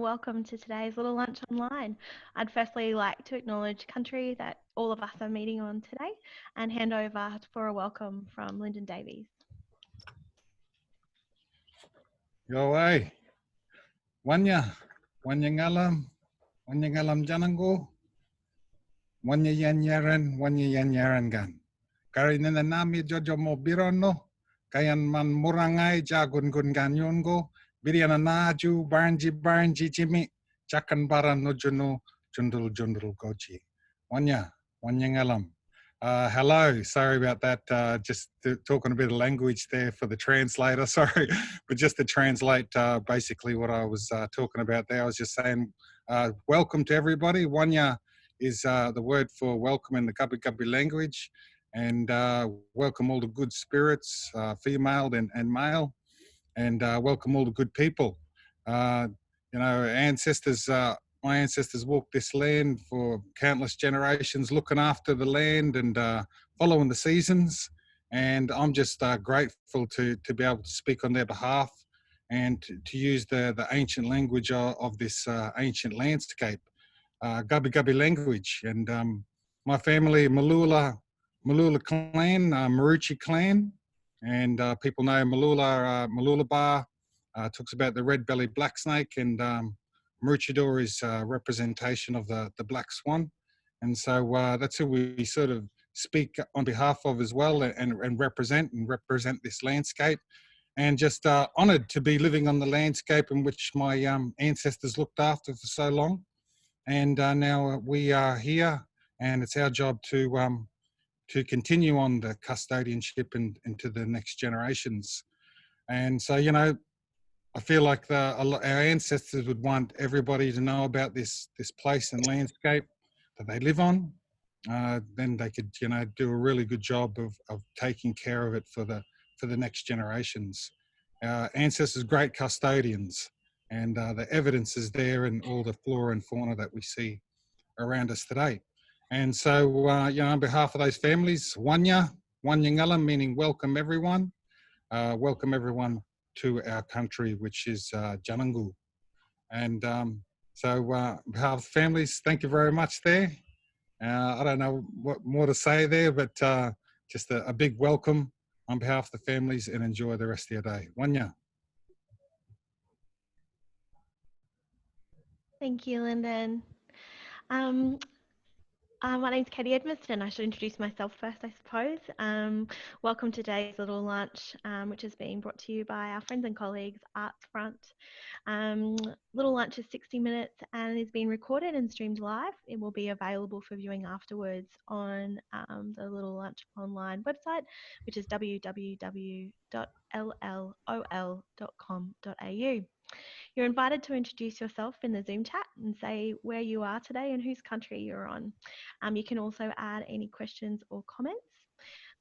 welcome to today's little lunch online. I'd firstly like to acknowledge country that all of us are meeting on today and hand over for a welcome from Lyndon Davies. Yo ay, wanya ngalam janango, wanya yan yaran gan. Kari nina nami jojo mo birono, kayan man murangai jagun gun ganyon go, biriana naju barnji jimi, chakan baran no juno jundul goji. Wanya ngalam. Hello, sorry about that. Just talking a bit of language there for the translator, sorry. But just to translate basically what I was talking about there, I was just saying welcome to everybody. Wanya is the word for welcome in the Gubbi language. And welcome all the good spirits, female and male. And welcome all the good people. Ancestors... my ancestors walked this land for countless generations, looking after the land and following the seasons. And I'm just grateful to be able to speak on their behalf and to use the ancient language of this ancient landscape, Gubbi language. And my family, Malula clan, Maruchi clan, and people know Malula Bar, talks about the red-bellied black snake, and Maroochydore is a representation of the black swan. And so that's who we sort of speak on behalf of as well, and represent this landscape. And just honoured to be living on the landscape in which my ancestors looked after for so long. And now we are here, and it's our job to continue on the custodianship into the next generations. And so, I feel like our ancestors would want everybody to know about this place and landscape that they live on. Then they could, do a really good job of taking care of it for the next generations. Ancestors, great custodians, and the evidence is there in all the flora and fauna that we see around us today. And so, on behalf of those families, Wanya Ngala, meaning welcome everyone. Welcome everyone to our country, which is Janangu. And so on behalf of families, thank you very much there. I don't know what more to say there, but just a big welcome on behalf of the families, and enjoy the rest of your day. Wanya. Thank you, Lyndon. My name's Katie Edmonds, and I should introduce myself first, I suppose. Welcome to today's little lunch, which is being brought to you by our friends and colleagues, Arts Front. Little lunch is 60 minutes and is being recorded and streamed live. It will be available for viewing afterwards on the Little Lunch Online website, which is www.llol.com.au. You're invited to introduce yourself in the Zoom chat and say where you are today and whose country you're on. You can also add any questions or comments.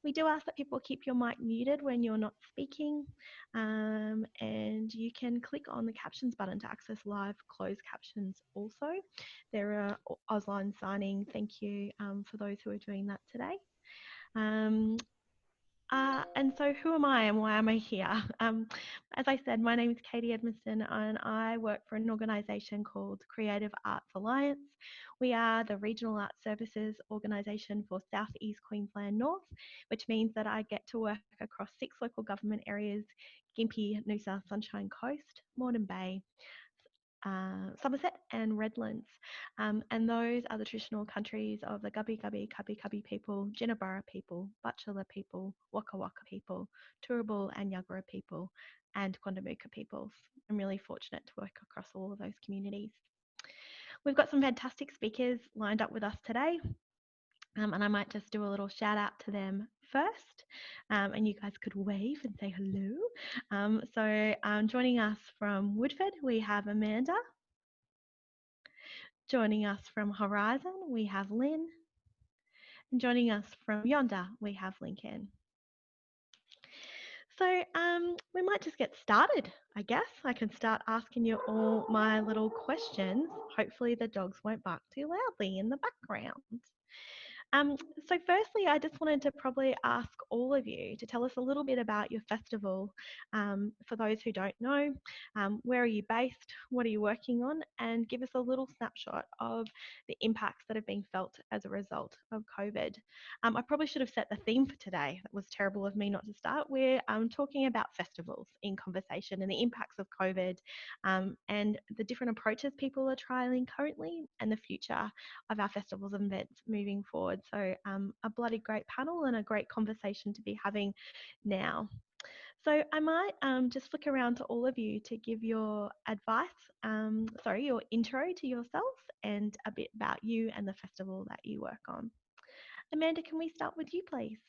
We do ask that people keep your mic muted when you're not speaking, and you can click on the captions button to access live closed captions also. There are Auslan signing. Thank you for those who are doing that today. And so who am I and why am I here? As I said, my name is Katie Edmiston, and I work for an organisation called Creative Arts Alliance. We are the regional arts services organisation for South East Queensland North, which means that I get to work across 6 local government areas: Gympie, Noosa, Sunshine Coast, Moreton Bay, Somerset and Redlands, and those are the traditional countries of the Gubbi people, Jinnaburra people, Butchulla people, Waka Waka people, Turrbal and Yagara people, and Quandamooka peoples. I'm really fortunate to work across all of those communities. We've got some fantastic speakers lined up with us today, and I might just do a little shout out to them first, and you guys could wave and say hello. Joining us from Woodford, we have Amanda. Joining us from Horizon, we have Lynn. And joining us from Yonder, we have Lincoln. So we might just get started, I guess. I can start asking you all my little questions. Hopefully the dogs won't bark too loudly in the background. Um, so firstly, I just wanted to probably ask all of you to tell us a little bit about your festival. For those who don't know, where are you based? What are you working on? And give us a little snapshot of the impacts that have been felt as a result of COVID. I probably should have set the theme for today. That was terrible of me not to start. We're talking about festivals in conversation and the impacts of COVID, and the different approaches people are trialing currently and the future of our festivals and events moving forward. So a bloody great panel and a great conversation to be having now. So I might just flick around to all of you to give your advice, your intro to yourself and a bit about you and the festival that you work on. Amanda, can we start with you, please?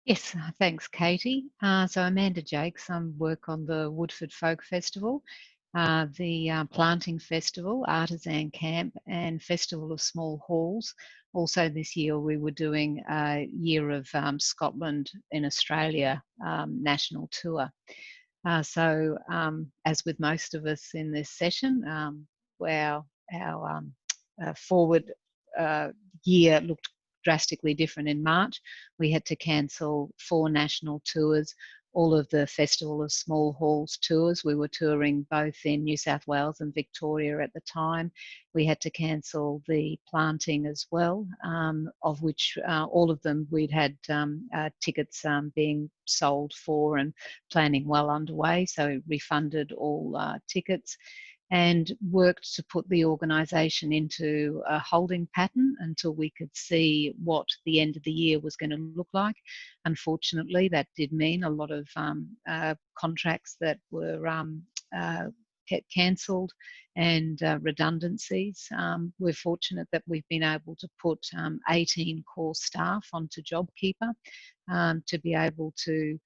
Yes, thanks, Katie. So Amanda Jakes, I work on the Woodford Folk Festival, the Planting Festival, Artisan Camp, and Festival of Small Halls. Also this year we were doing a Year of Scotland in Australia national tour. As with most of us in this session, our forward year looked drastically different in March. We had to cancel 4 national tours, all of the Festival of Small Halls tours. We were touring both in New South Wales and Victoria at the time. We had to cancel the planting as well, of which all of them we'd had tickets being sold for and planning well underway. So refunded all tickets and worked to put the organisation into a holding pattern until we could see what the end of the year was going to look like. Unfortunately, that did mean a lot of contracts that were cancelled and redundancies. We're fortunate that we've been able to put 18 core staff onto JobKeeper to be able to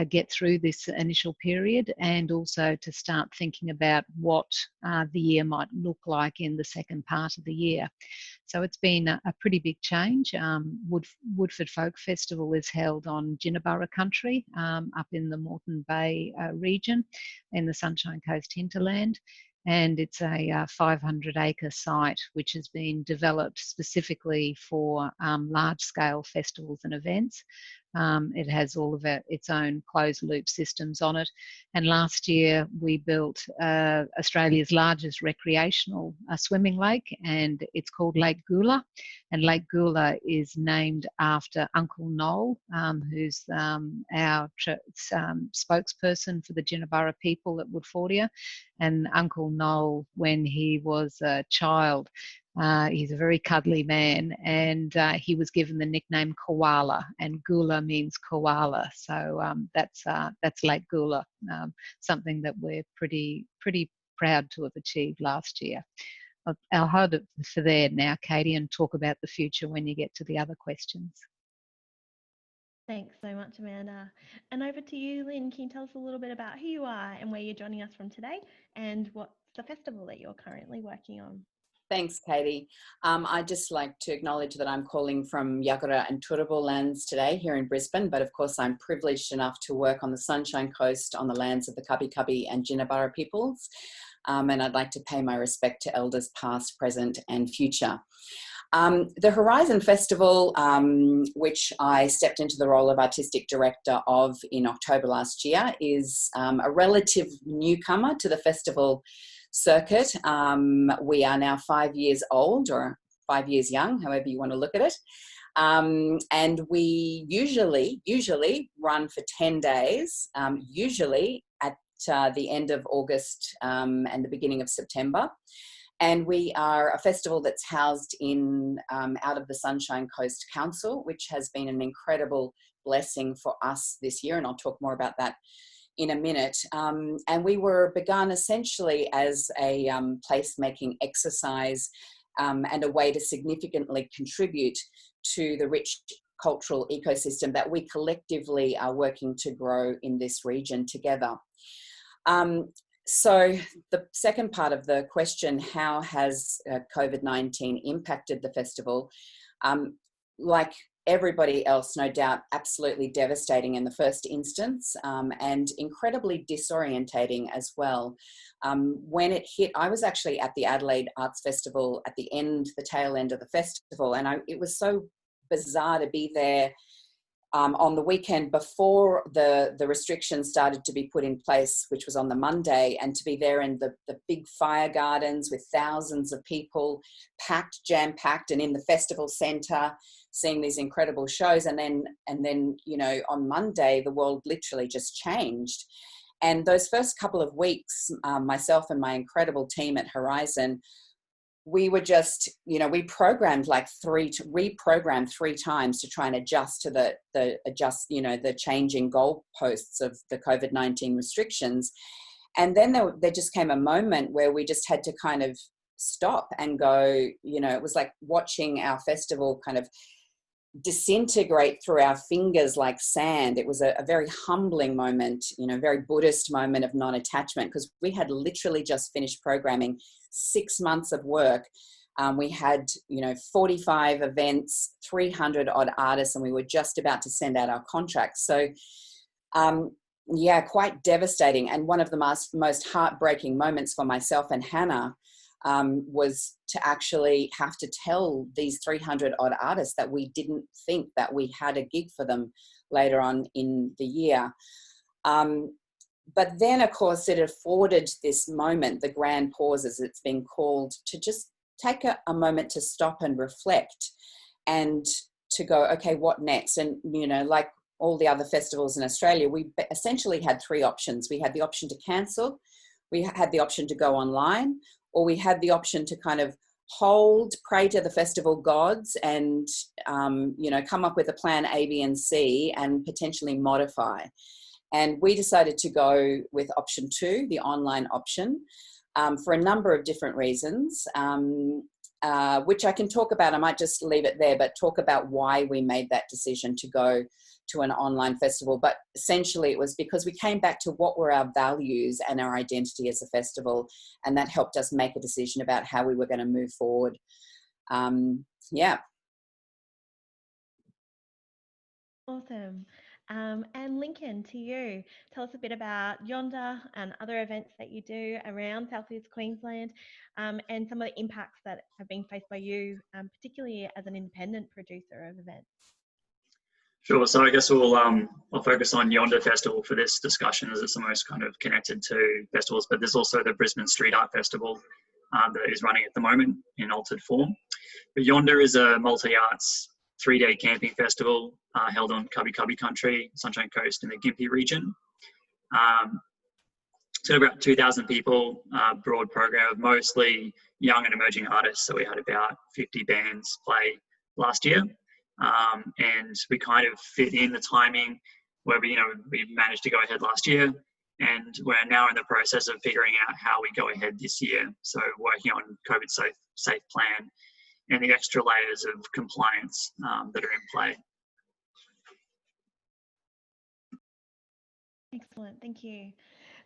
get through this initial period and also to start thinking about what the year might look like in the second part of the year. So it's been a pretty big change. Woodford Folk Festival is held on Jinnaburra country up in the Moreton Bay region in the Sunshine Coast hinterland. And it's a 500-acre site which has been developed specifically for large-scale festivals and events. It has all of its own closed-loop systems on it. And last year we built Australia's largest recreational swimming lake, and it's called Lake Gula. And Lake Gula is named after Uncle Noel, who's our spokesperson for the Jinnaburra people at Woodfordia. And Uncle Noel, when he was a child, he's a very cuddly man, and he was given the nickname Koala, and Gula means koala. So that's Lake Gula, something that we're pretty proud to have achieved last year. I'll hold it for there now, Katie, and talk about the future when you get to the other questions. Thanks so much, Amanda. And over to you, Lynn. Can you tell us a little bit about who you are and where you're joining us from today and what's the festival that you're currently working on? Thanks, Katie. I'd just like to acknowledge that I'm calling from Yagara and Turrbal lands today here in Brisbane, but of course I'm privileged enough to work on the Sunshine Coast on the lands of the Kabi Kabi and Jinnaburra peoples. And I'd like to pay my respect to elders past, present and future. The Horizon Festival, which I stepped into the role of artistic director of in October last year, is a relative newcomer to the festival circuit. We are now 5 years old, or 5 years young, however you want to look at it. And we usually run for 10 days, usually at the end of August and the beginning of September. And we are a festival that's housed in out of the Sunshine Coast Council, which has been an incredible blessing for us this year. And I'll talk more about that in a minute. And we were begun essentially as a placemaking exercise and a way to significantly contribute to the rich cultural ecosystem that we collectively are working to grow in this region together. So the second part of the question, how has COVID-19 impacted the festival? Like everybody else, no doubt, absolutely devastating in the first instance and incredibly disorientating as well. When it hit, I was actually at the Adelaide Arts Festival at the tail end of the festival, and it was so bizarre to be there on the weekend before the restrictions started to be put in place, which was on the Monday, and to be there in the big fire gardens with thousands of people packed, jam-packed, and in the festival centre, seeing these incredible shows. And then, you know, on Monday, the world literally just changed. And those first couple of weeks, myself and my incredible team at Horizon, we were just, you know, we reprogrammed 3 times to try and adjust to the changing goalposts of the COVID-19 restrictions. And then there just came a moment where we just had to kind of stop and go, you know, it was like watching our festival kind of disintegrate through our fingers like sand. It was a very humbling moment, you know, very Buddhist moment of non-attachment, because we had literally just finished programming 6 months of work. We had, you know, 45 events, 300 odd artists, and we were just about to send out our contracts. So, yeah, quite devastating. And one of the most heartbreaking moments for myself and Hannah was to actually have to tell these 300 odd artists that we didn't think that we had a gig for them later on in the year. But then, of course, it afforded this moment, the grand pause as it's been called, to just take a moment to stop and reflect and to go, okay, what next? And, you know, like all the other festivals in Australia, we essentially had 3 options. We had the option to cancel, we had the option to go online, or we had the option to kind of hold, pray to the festival gods and, you know, come up with a plan A, B, and C and potentially modify. And we decided to go with option 2, the online option, for a number of different reasons, which I can talk about. I might just leave it there, but talk about why we made that decision to go to an online festival. But essentially it was because we came back to what were our values and our identity as a festival, and that helped us make a decision about how we were going to move forward. Yeah. Awesome. And Lincoln, to you, tell us a bit about Yonder and other events that you do around Southeast Queensland, and some of the impacts that have been faced by you, particularly as an independent producer of events. Sure. So I guess I'll focus on Yonder Festival for this discussion, as it's the most kind of connected to festivals. But there's also the Brisbane Street Art Festival that is running at the moment in altered form. But Yonder is a multi-arts 3-day camping festival held on Cubby Cubby country, Sunshine Coast in the Gympie region. So about 2,000 people, broad program of mostly young and emerging artists. So we had about 50 bands play last year. And we kind of fit in the timing where we managed to go ahead last year, and we're now in the process of figuring out how we go ahead this year. So working on COVID safe plan and the extra layers of compliance that are in play. Excellent, thank you.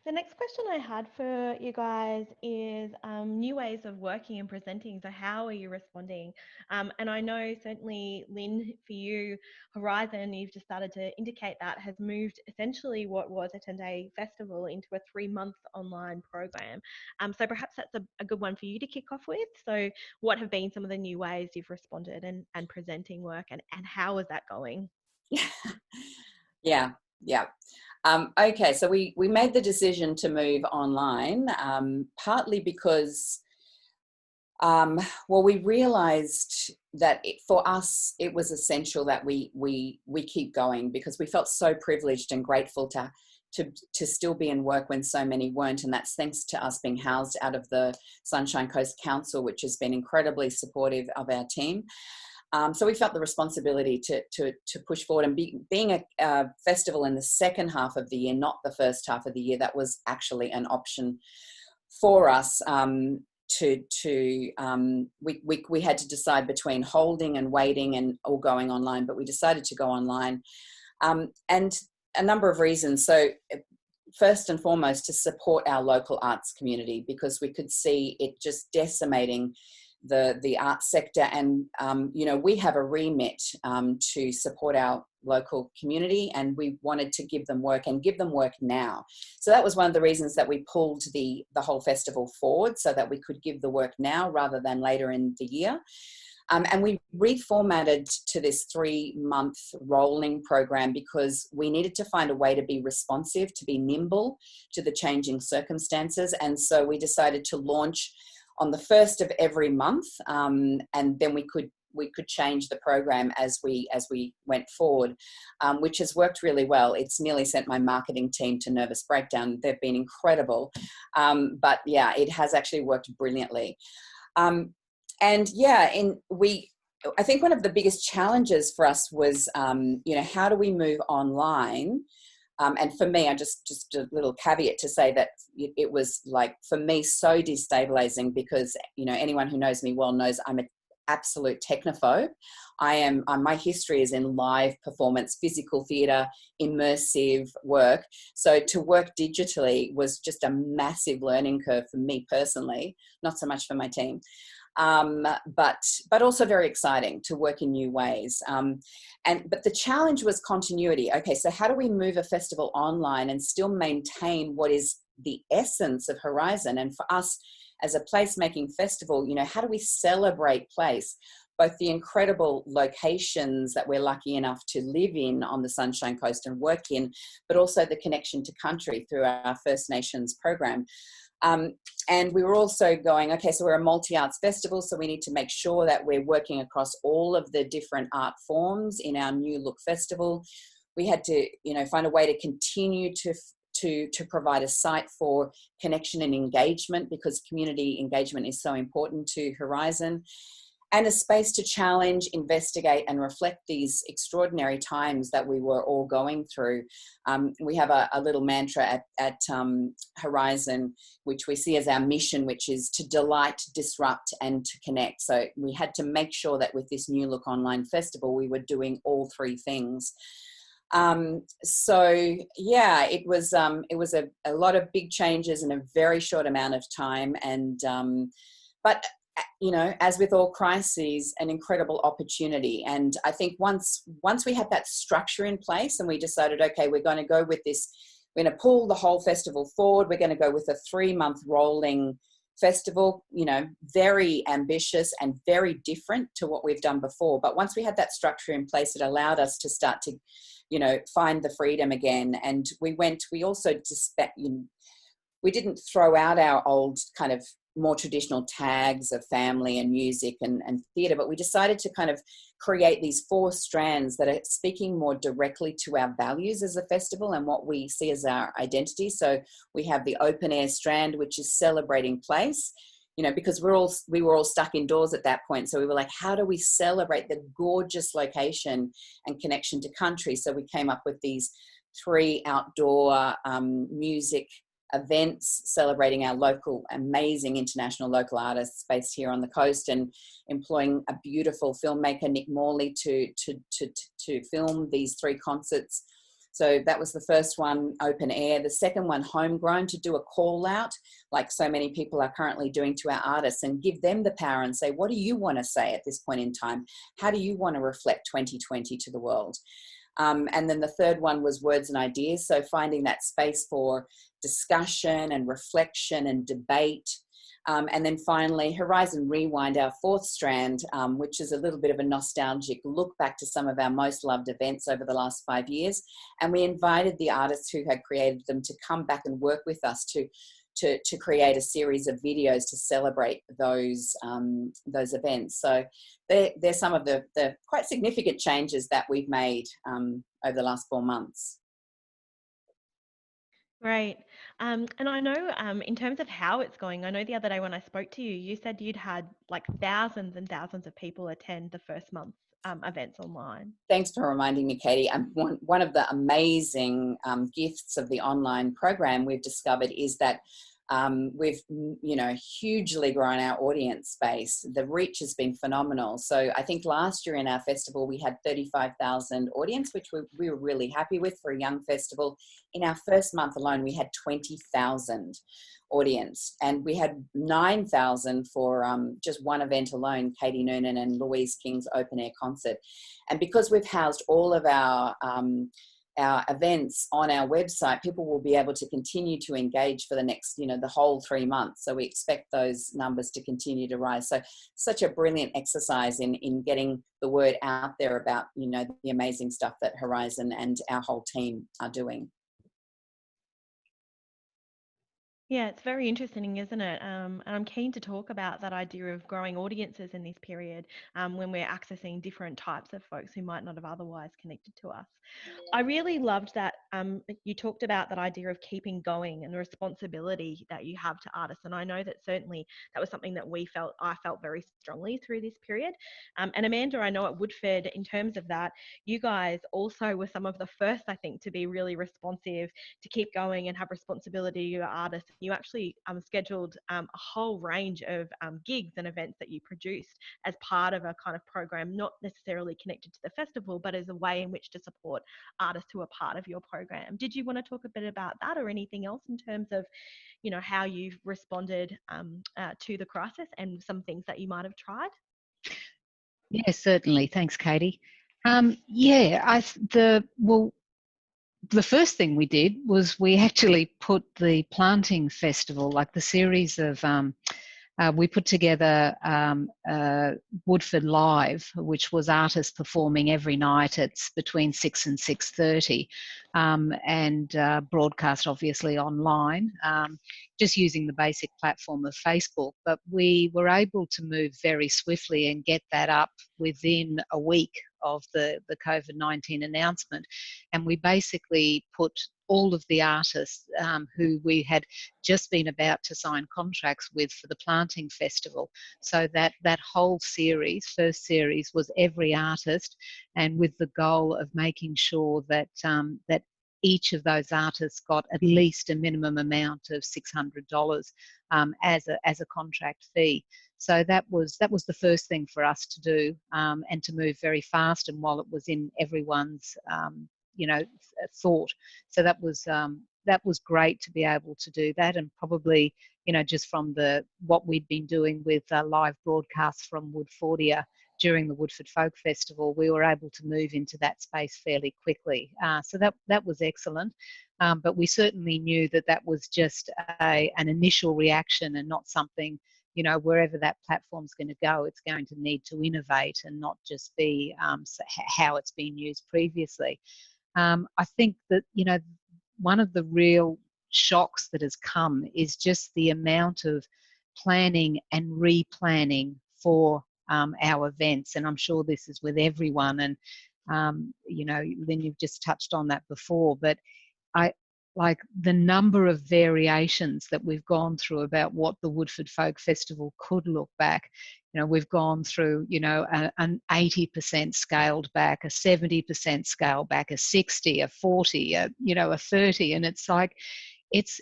The next question I had for you guys is new ways of working and presenting. So how are you responding? And I know certainly, Lynn, for you, Horizon, you've just started to indicate that has moved essentially what was a 10-day festival into a 3-month online program. So perhaps that's a good one for you to kick off with. So what have been some of the new ways you've responded and presenting work, and how is that going? Yeah. Okay, so we made the decision to move online, partly because, we realised that for us it was essential that we keep going, because we felt so privileged and grateful to still be in work when so many weren't, and that's thanks to us being housed out of the Sunshine Coast Council, which has been incredibly supportive of our team. So we felt the responsibility to push forward, and being a festival in the second half of the year, not the first half of the year, that was actually an option for us. We had to decide between holding and waiting or going online, but we decided to go online, and a number of reasons. So first and foremost, to support our local arts community, because we could see it just decimating the arts sector. And, you know, we have a remit to support our local community, and we wanted to give them work and give them work now. So that was one of the reasons that we pulled the whole festival forward, so that we could give the work now rather than later in the year. And we reformatted to this 3-month rolling program because we needed to find a way to be responsive, to be nimble to the changing circumstances. And so we decided to launch on the first of every month, and then we could change the program as we went forward, which has worked really well. It's nearly sent my marketing team to nervous breakdown. They've been incredible. But yeah, it has actually worked brilliantly. And yeah, I think one of the biggest challenges for us was, you know, how do we move online? And for me, I just a little caveat to say that it was, like, for me, so destabilizing because, you know, anyone who knows me well knows I'm an absolute technophobe. My history is in live performance, physical theatre, immersive work. So to work digitally was just a massive learning curve for me personally, not so much for my team. But also very exciting to work in new ways. But the challenge was continuity. Okay, so how do we move a festival online and still maintain what is the essence of Horizon? And for us as a placemaking festival, you know, how do we celebrate place? Both the incredible locations that we're lucky enough to live in on the Sunshine Coast and work in, but also the connection to country through our First Nations program. And we were also going, okay, so we're a multi-arts festival, so we need to make sure that we're working across all of the different art forms in our New Look Festival. We had to, you know, find a way to continue to provide a site for connection and engagement, because community engagement is so important to Horizon, and a space to challenge, investigate, and reflect these extraordinary times that we were all going through. We have a little mantra at Horizon, which we see as our mission, which is to delight, disrupt, and to connect. So we had to make sure that with this New Look Online Festival, we were doing all three things. So yeah, it was a lot of big changes in a very short amount of time, and but you know, as with all crises, an incredible opportunity. And I think once we had that structure in place and we decided, okay, we're going to go with this, we're going to pull the whole festival forward, we're going to go with a 3-month rolling festival, you know, very ambitious and very different to what we've done before. But once we had that structure in place, it allowed us to start to, you know, find the freedom again. And we also just, we didn't throw out our old kind of more traditional tags of family and music and theatre, but we decided to kind of create these 4 strands that are speaking more directly to our values as a festival and what we see as our identity. So we have the open air strand, which is celebrating place, you know, because we were all stuck indoors at that point. So we were like, how do we celebrate the gorgeous location and connection to country? So we came up with these 3 outdoor music events celebrating our local, amazing international local artists based here on the coast, and employing a beautiful filmmaker, Nick Morley, to film these 3 concerts. So that was the first one, open air. The second one, homegrown, to do a call out, like so many people are currently doing to our artists, and give them the power and say, what do you want to say at this point in time? How do you want to reflect 2020 to the world? And then the third one was words and ideas. So finding that space for discussion and reflection and debate. And then finally, Horizon Rewind, our 4th strand, which is a little bit of a nostalgic look back to some of our most loved events over the last 5 years. And we invited the artists who had created them to come back and work with us to create a series of videos to celebrate those events. So they're some of the quite significant changes that we've made over the last 4 months. Great. And I know in terms of how it's going, I know the other day when I spoke to you, you said you'd had like thousands and thousands of people attend the first month's events online. Thanks for reminding me, Katie. One of the amazing gifts of the online program we've discovered is that We've, hugely grown our audience base. The reach has been phenomenal. So I think last year in our festival, we had 35,000 audience, which we were really happy with for a young festival. In our first month alone, we had 20,000 audience, and we had 9,000 for just one event alone, Katie Noonan and Louise King's open air concert. And because we've housed all of our events on our website, people will be able to continue to engage for the next, the whole 3 months. So we expect those numbers to continue to rise. So such a brilliant exercise in getting the word out there about, the amazing stuff that Horizon and our whole team are doing. Yeah, it's very interesting, isn't it? And I'm keen to talk about that idea of growing audiences in this period when we're accessing different types of folks who might not have otherwise connected to us. I really loved that you talked about that idea of keeping going and the responsibility that you have to artists. And I know that certainly that was something that I felt very strongly through this period. And Amanda, I know at Woodford, in terms of that, you guys also were some of the first, I think, to be really responsive, to keep going and have responsibility to your artists. You actually scheduled a whole range of gigs and events that you produced as part of a kind of program, not necessarily connected to the festival, but as a way in which to support artists who are part of your program. Did you want to talk a bit about that, or anything else in terms of, how you've responded to the crisis and some things that you might have tried? Yeah, certainly. Thanks, Katie. The first thing we did was we actually put the planting festival, like the series of, we put together Woodford Live, which was artists performing every night. It's between 6 and 6:30, and broadcast obviously online, just using the basic platform of Facebook. But we were able to move very swiftly and get that up within a week of the COVID-19 announcement. And we basically put all of the artists who we had just been about to sign contracts with for the planting festival. So that whole series, first series, was every artist, and with the goal of making sure that that each of those artists got at least a minimum amount of $600 as a contract fee. So that was the first thing for us to do, and to move very fast, and while it was in everyone's thought. So that was great to be able to do that, and probably just from what we'd been doing with live broadcasts from Woodfordia during the Woodford Folk Festival, we were able to move into that space fairly quickly. So that was excellent. But we certainly knew that was just an initial reaction, and not something, wherever that platform's going to go, it's going to need to innovate and not just be how it's been used previously. I think that, one of the real shocks that has come is just the amount of planning and replanning for our events. And I'm sure this is with everyone. And, Lynn, you've just touched on that before, but like the number of variations that we've gone through about what the Woodford Folk Festival could look back. We've gone through, an 80% scaled back, a 70% scaled back, a 60, a 40, a 30, and it's like, it's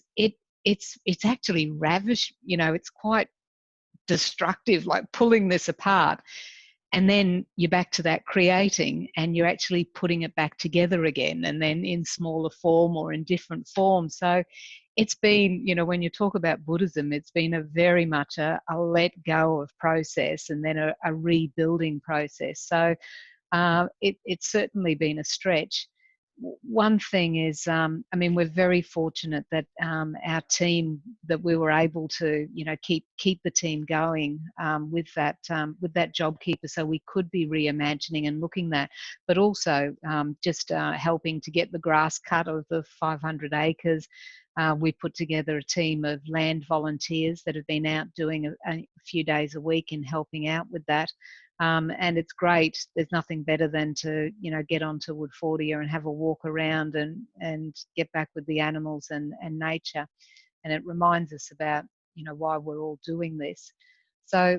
actually ravish. It's quite destructive, like pulling this apart. And then you're back to that creating, and you're actually putting it back together again, and then in smaller form or in different forms. So it's been, when you talk about Buddhism, it's been a very much a let go of process, and then a rebuilding process. So it's certainly been a stretch. One thing is, we're very fortunate that our team, that we were able to, keep the team going with that JobKeeper, so we could be reimagining and looking that, but also just helping to get the grass cut of the 500 acres. We put together a team of land volunteers that have been out doing a few days a week and helping out with that. And it's great. There's nothing better than to, get onto Woodfordia and have a walk around and get back with the animals and nature. And it reminds us about, why we're all doing this. So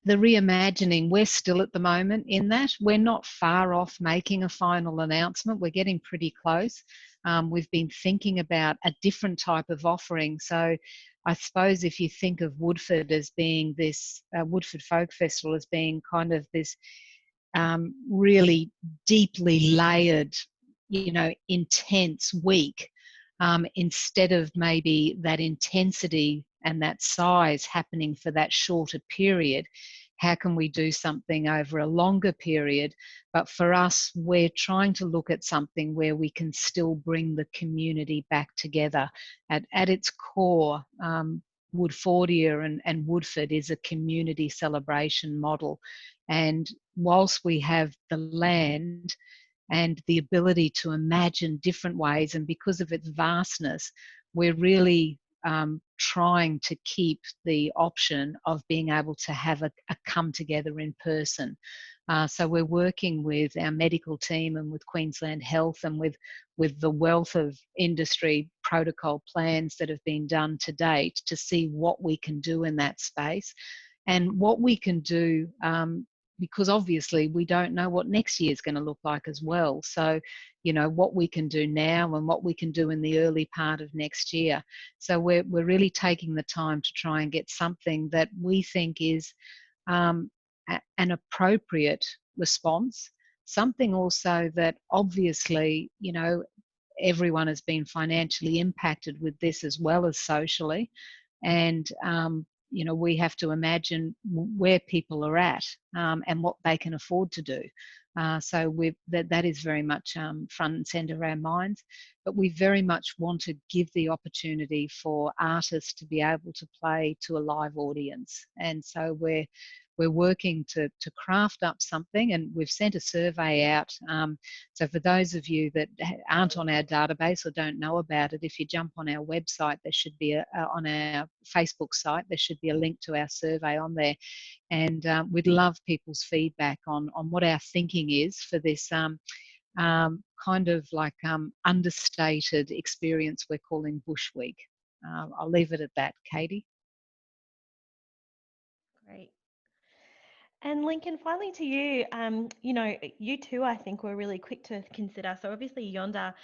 the reimagining, we're still at the moment in that. We're not far off making a final announcement. We're getting pretty close. We've been thinking about a different type of offering. So I suppose if you think of Woodford as being this, Woodford Folk Festival as being kind of this really deeply layered, intense week, instead of maybe that intensity and that size happening for that shorter period, how can we do something over a longer period? But for us, we're trying to look at something where we can still bring the community back together. At its core, Woodfordia and Woodford is a community celebration model. And whilst we have the land and the ability to imagine different ways, and because of its vastness, we're really trying to keep the option of being able to have a come together in person. So we're working with our medical team and with Queensland Health and with the wealth of industry protocol plans that have been done to date to see what we can do in that space and what we can do, because obviously we don't know what next year is going to look like as well. So, what we can do now and what we can do in the early part of next year. So we're really taking the time to try and get something that we think is an appropriate response, something also that obviously, everyone has been financially impacted with this as well as socially. And, we have to imagine where people are at and what they can afford to do. So that is very much front and centre of our minds. But we very much want to give the opportunity for artists to be able to play to a live audience. And so we're working to craft up something, and we've sent a survey out. So for those of you that aren't on our database or don't know about it, if you jump on our website, there should be on our Facebook site, there should be a link to our survey on there. And we'd love people's feedback on what our thinking is for this kind of like understated experience we're calling Bush Week. I'll leave it at that, Katie. Great. And Lincoln, finally to you, you too, I think, were really quick to consider. So obviously Yonder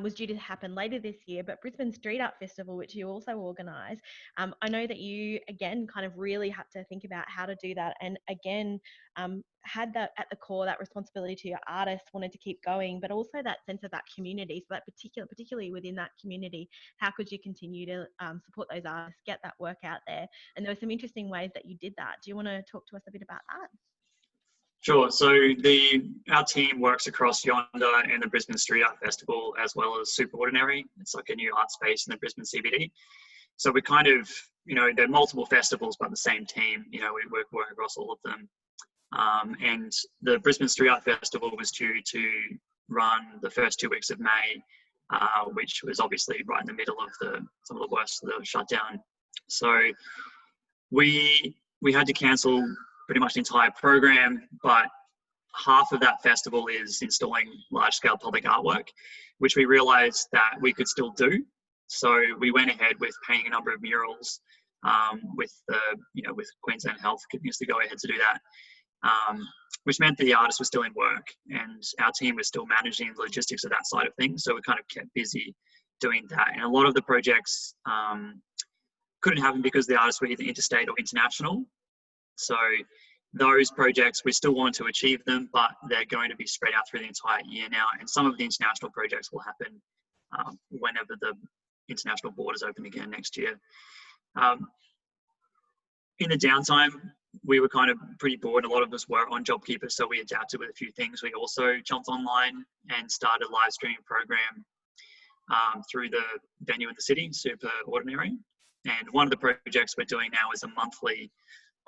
was due to happen later this year, but Brisbane Street Art Festival, which you also organise, I know that you, again, kind of really had to think about how to do that. And again, had that at the core, that responsibility to your artists, wanted to keep going, but also that sense of that community. So that particularly within that community, how could you continue to support those artists, get that work out there? And there were some interesting ways that you did that. Do you want to talk to us a bit about that? Sure. So our team works across Yonder and the Brisbane Street Art Festival, as well as Superordinary. It's like a new art space in the Brisbane CBD. So we kind of, there are multiple festivals, but the same team, we work across all of them. And the Brisbane Street Art Festival was due to run the first 2 weeks of May, which was obviously right in the middle of some of the worst of the shutdown. So we had to cancel pretty much the entire program, but half of that festival is installing large-scale public artwork, which we realised that we could still do. So we went ahead with painting a number of murals with Queensland Health giving us the go-ahead to do that, which meant that the artists were still in work and our team was still managing the logistics of that side of things. So we kind of kept busy doing that. And a lot of the projects couldn't happen because the artists were either interstate or international. So those projects, we still want to achieve them, but they're going to be spread out through the entire year now. And some of the international projects will happen whenever the international borders open again next year. In the downtime, we were kind of pretty bored. A lot of us were on JobKeeper, so we adapted with a few things. We also jumped online and started a live streaming program through the venue in the city, Superordinary. And one of the projects we're doing now is a monthly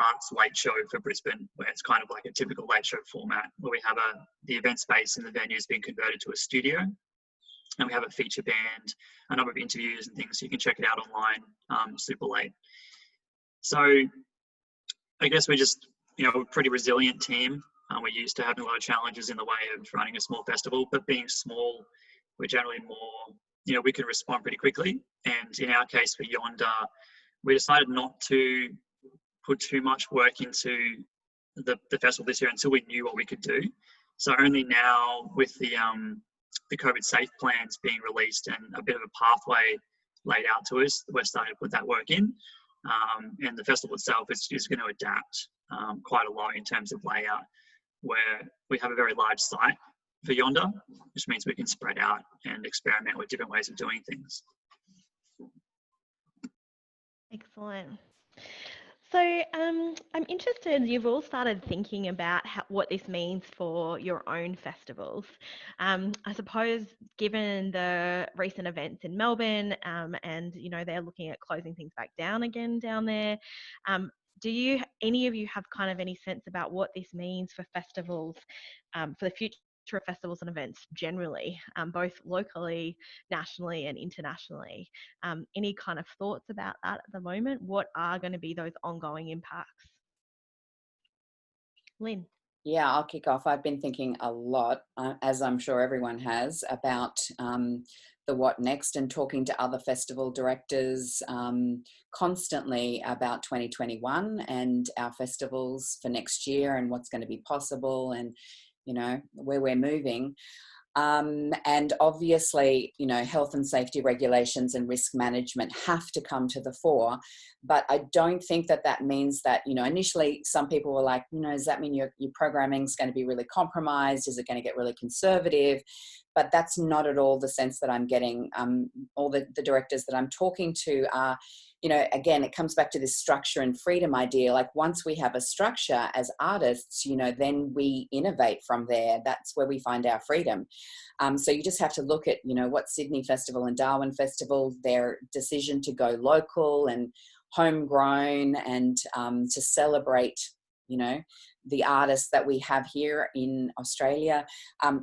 arts late show for Brisbane, where it's kind of like a typical late show format, where we have the event space in the venue has been converted to a studio, and we have a feature band, a number of interviews and things, so you can check it out online, super late. So I guess we're just, a pretty resilient team. We're used to having a lot of challenges in the way of running a small festival, but being small, we're generally more, we can respond pretty quickly. And in our case for Yonder, we decided not to put too much work into the festival this year until we knew what we could do. So only now, with the COVID safe plans being released and a bit of a pathway laid out to us, we're starting to put that work in. And the festival itself is going to adapt quite a lot in terms of layout, where we have a very large site for Yonder, which means we can spread out and experiment with different ways of doing things. Excellent. So I'm interested, you've all started thinking about what this means for your own festivals. I suppose given the recent events in Melbourne and, you know, they're looking at closing things back down again down there, do any of you have kind of any sense about what this means for festivals, for the future of festivals and events generally, both locally, nationally and internationally? Any kind of thoughts about that at the moment? What are going to be those ongoing impacts? Lynn? Yeah, I'll kick off. I've been thinking a lot, as I'm sure everyone has, about the what next, and talking to other festival directors constantly about 2021 and our festivals for next year and what's going to be possible and, you know, where we're moving. And obviously, you know, health and safety regulations and risk management have to come to the fore. But I don't think that that means that, you know, initially some people were like, you know, does that mean your programming is going to be really compromised? Is it going to get really conservative? But that's not at all the sense that I'm getting. All the directors that I'm talking to are, you know, again, it comes back to this structure and freedom idea. Like once we have a structure as artists, you know, then we innovate from there. That's where we find our freedom. So you just have to look at, you know, what Sydney Festival and Darwin Festival, their decision to go local and homegrown and to celebrate, you know, the artists that we have here in Australia.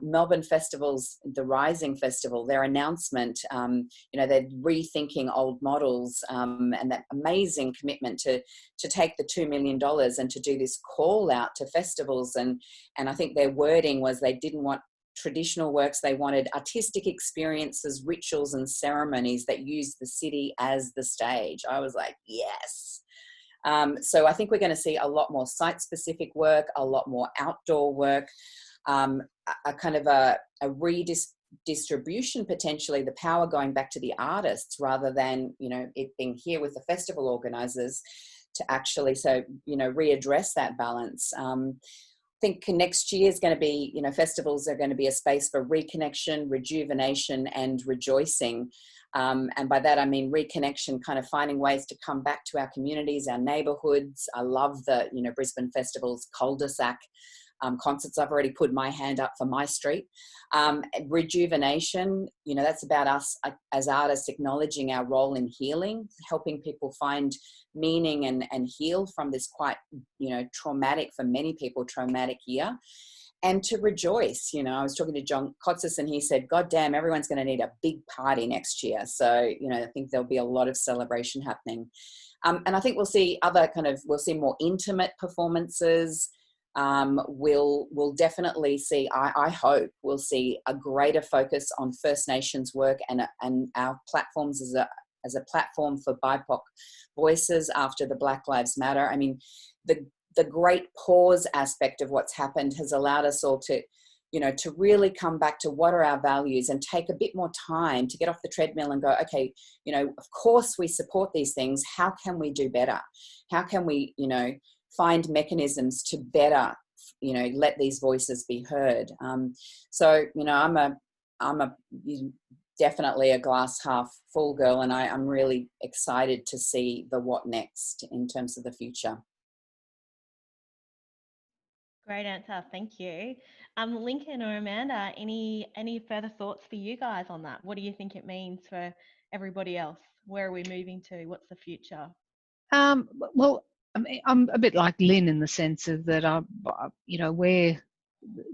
Melbourne Festivals, the Rising Festival, their announcement, you know, they're rethinking old models and that amazing commitment to take the $2 million and to do this call out to festivals. And I think their wording was they didn't want traditional works, they wanted artistic experiences, rituals and ceremonies that used the city as the stage. I was like, yes. So I think we're going to see a lot more site-specific work, a lot more outdoor work, a kind of a redistribution, potentially, the power going back to the artists rather than, you know, it being here with the festival organisers to actually, so, you know, readdress that balance. I think next year is going to be, you know, festivals are going to be a space for reconnection, rejuvenation and rejoicing. And by that, I mean reconnection, kind of finding ways to come back to our communities, our neighbourhoods. I love the, you know, Brisbane Festival's cul-de-sac concerts. I've already put my hand up for my street. Rejuvenation, you know, that's about us as artists acknowledging our role in healing, helping people find meaning and heal from this quite, you know, traumatic, for many people, traumatic year. And to rejoice, you know, I was talking to John Kotsis and he said, God damn, everyone's going to need a big party next year. So, you know, I think there'll be a lot of celebration happening. And I think we'll see more intimate performances. We'll definitely see, I hope we'll see a greater focus on First Nations work and our platforms as a platform for BIPOC voices after the Black Lives Matter. I mean, the great pause aspect of what's happened has allowed us all to, you know, to really come back to what are our values and take a bit more time to get off the treadmill and go, okay, you know, of course we support these things. How can we do better? How can we, you know, find mechanisms to better, you know, let these voices be heard? So, you know, I'm definitely a glass half full girl, and I'm really excited to see the what next in terms of the future. Great answer, thank you. Lincoln or Amanda, any further thoughts for you guys on that? What do you think it means for everybody else? Where are we moving to? What's the future? Well, I mean, I'm a bit like Lynn in the sense of that, you know, where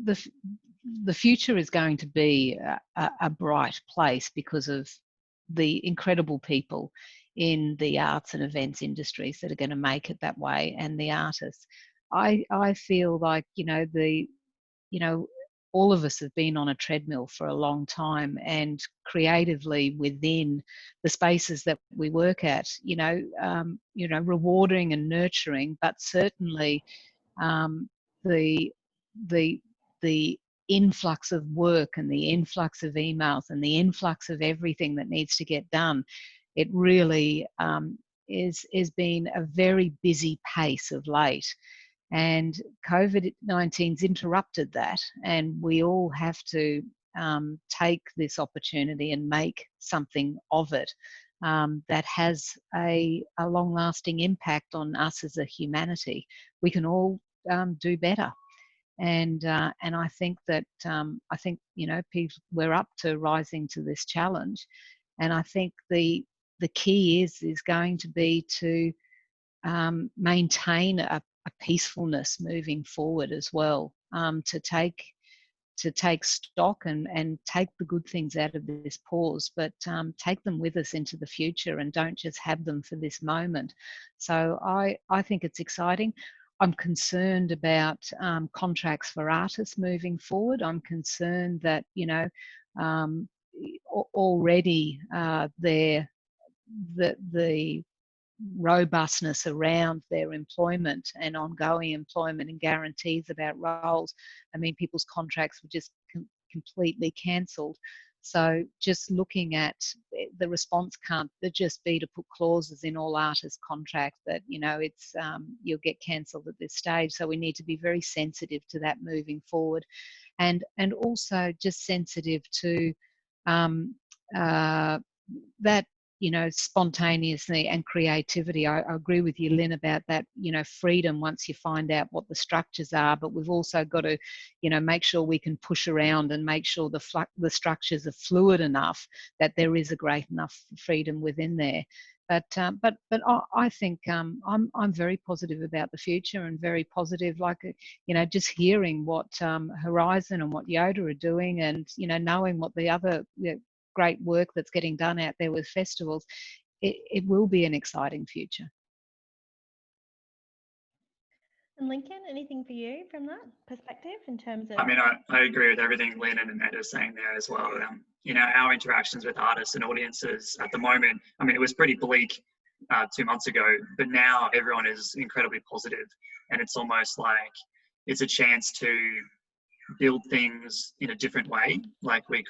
the future is going to be a bright place because of the incredible people in the arts and events industries that are going to make it that way, and the artists. I feel like, you know, all of us have been on a treadmill for a long time, and creatively within the spaces that we work at, you know, rewarding and nurturing, but certainly the the the influx of work and the influx of emails and the influx of everything that needs to get done, it really is been a very busy pace of late. And COVID-19's interrupted that, and we all have to take this opportunity and make something of it that has a long-lasting impact on us as a humanity. We can all do better. And I think that people, we're up to rising to this challenge, and I think the key is going to be to maintain a peacefulness moving forward as well, to take stock and take the good things out of this pause, but take them with us into the future and don't just have them for this moment. So I think it's exciting. I'm concerned about contracts for artists moving forward. I'm concerned that, already the robustness around their employment and ongoing employment and guarantees about roles. I mean, people's contracts were just completely cancelled. So just looking at the response can't just be to put clauses in all artists' contracts that, it's you'll get cancelled at this stage. So we need to be very sensitive to that moving forward, and also just sensitive to that, spontaneously and creativity. I agree with you, Lynn, about that, freedom once you find out what the structures are, but we've also got to, make sure we can push around and make sure the structures are fluid enough that there is a great enough freedom within there. But I think I'm very positive about the future, and very positive, just hearing what Horizon and what Yoda are doing, and knowing what the other great work that's getting done out there with festivals. It will be an exciting future. And Lincoln, anything for you from that perspective in terms of? I mean, I agree with everything Lynn and Amanda are saying there as well. Our interactions with artists and audiences at the moment, I mean, it was pretty bleak 2 months ago, but now everyone is incredibly positive, and it's almost like it's a chance to build things in a different way. Like we're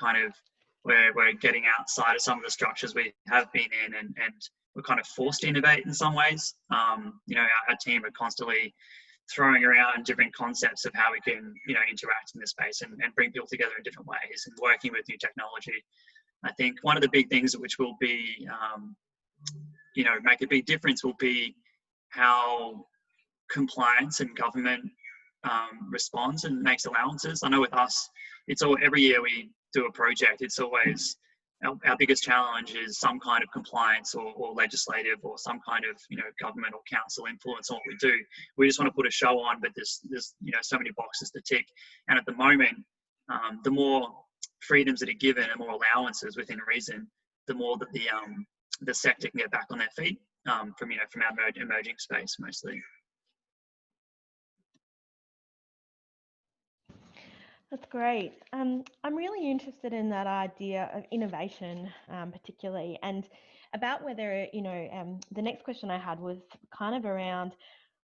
getting outside of some of the structures we have been in, and we're kind of forced to innovate in some ways. Our team are constantly throwing around different concepts of how we can, interact in this space and bring people together in different ways, and working with new technology. I think one of the big things which will be, make a big difference will be how compliance and government responds and makes allowances. I know with us, it's all, every year we do a project, it's always our biggest challenge is some kind of compliance or legislative or some kind of government or council influence on what we do. We just want to put a show on, but there's so many boxes to tick. And at the moment, the more freedoms that are given and more allowances within reason, the more that the sector can get back on their feet from our emerging space mostly. That's great. I'm really interested in that idea of innovation, particularly, and about whether, the next question I had was kind of around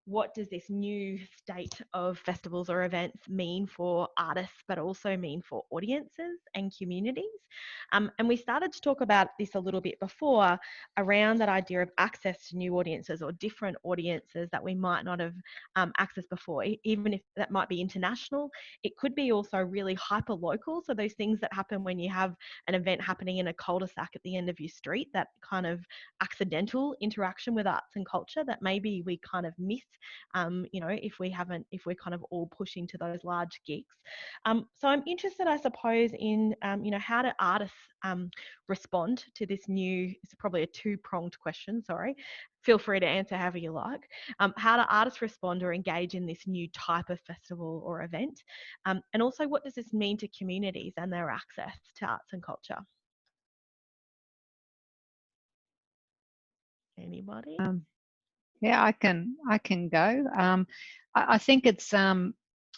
what does this new state of festivals or events mean for artists, but also mean for audiences and communities? And we started to talk about this a little bit before around that idea of access to new audiences or different audiences that we might not have accessed before, even if that might be international. It could be also really hyper local. So those things that happen when you have an event happening in a cul-de-sac at the end of your street, that kind of accidental interaction with arts and culture that maybe we kind of miss, if we're kind of all pushing to those large gigs. So I'm interested, I suppose, in, how do artists respond to this new, it's probably a two-pronged question, sorry. Feel free to answer however you like. How do artists respond or engage in this new type of festival or event? And also, what does this mean to communities and their access to arts and culture? Anybody? Yeah, I can go. I think it's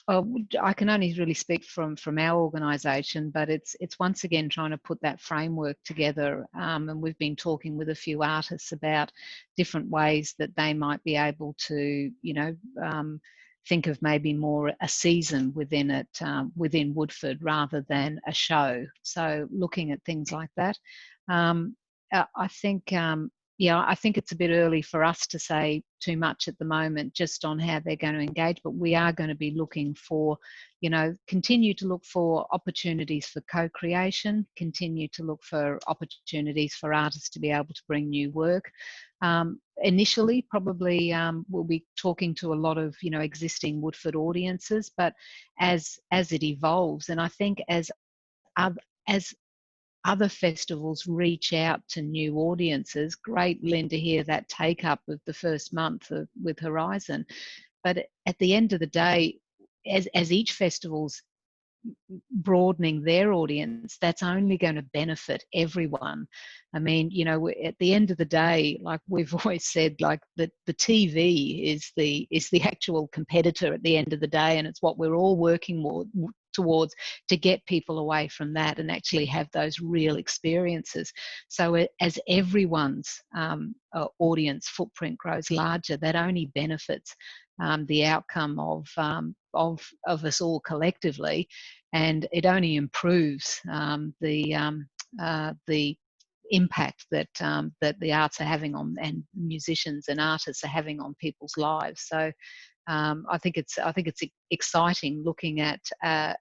I can only really speak from our organisation, but it's once again trying to put that framework together, and we've been talking with a few artists about different ways that they might be able to think of maybe more a season within it, within Woodford, rather than a show. So looking at things like that, I think, I think it's a bit early for us to say too much at the moment, just on how they're going to engage. But we are going to be looking for, continue to look for opportunities for co-creation, continue to look for opportunities for artists to be able to bring new work. Initially, probably we'll be talking to a lot of existing Woodford audiences, but as it evolves, and I think as other festivals reach out to new audiences, great, Lynn, to hear that take up of the first month with Horizon. But at the end of the day, as each festival's broadening their audience, that's only going to benefit everyone. I mean, at the end of the day, like we've always said, like the TV is the actual competitor at the end of the day, and it's what we're all working towards, to get people away from that and actually have those real experiences. So as everyone's audience footprint grows larger, that only benefits the outcome of us all collectively, and it only improves the impact that the arts are having on, and musicians and artists are having on people's lives. So I think it's exciting looking at a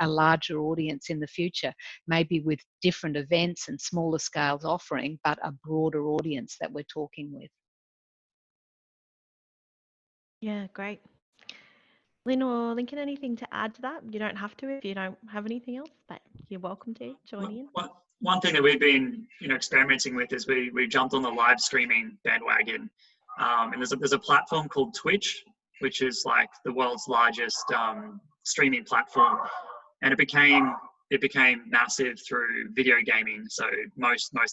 larger audience in the future, maybe with different events and smaller scales offering, but a broader audience that we're talking with. Yeah, great. Lynn or Lincoln, anything to add to that? You don't have to if you don't have anything else, but you're welcome to join in. One thing that we've been experimenting with is we jumped on the live streaming bandwagon, and there's a platform called Twitch, which is like the world's largest streaming platform, and it became massive through video gaming. So most 99%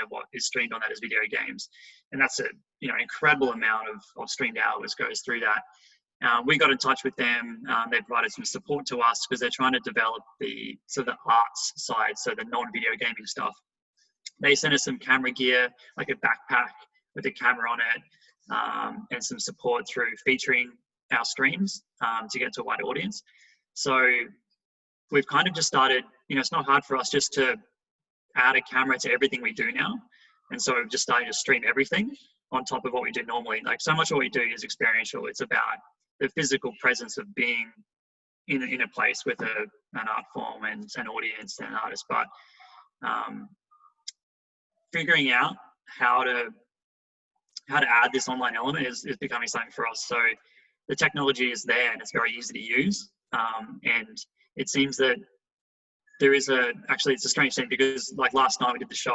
of what is streamed on that is video games, and that's a incredible amount of streamed hours goes through that. We got in touch with them. They provided some support to us because they're trying to develop the arts side, so the non-video gaming stuff. They sent us some camera gear, like a backpack with a camera on it, and some support through featuring our streams to get to a wider audience. So we've kind of just started, it's not hard for us just to add a camera to everything we do now. And so we've just started to stream everything on top of what we do normally. Like, so much of what we do is experiential. It's about the physical presence of being in a place with an art form and an audience and an artist, but figuring out how to add this online element is becoming something for us. So the technology is there and it's very easy to use, and it seems that there is actually it's a strange thing, because like last night we did the show,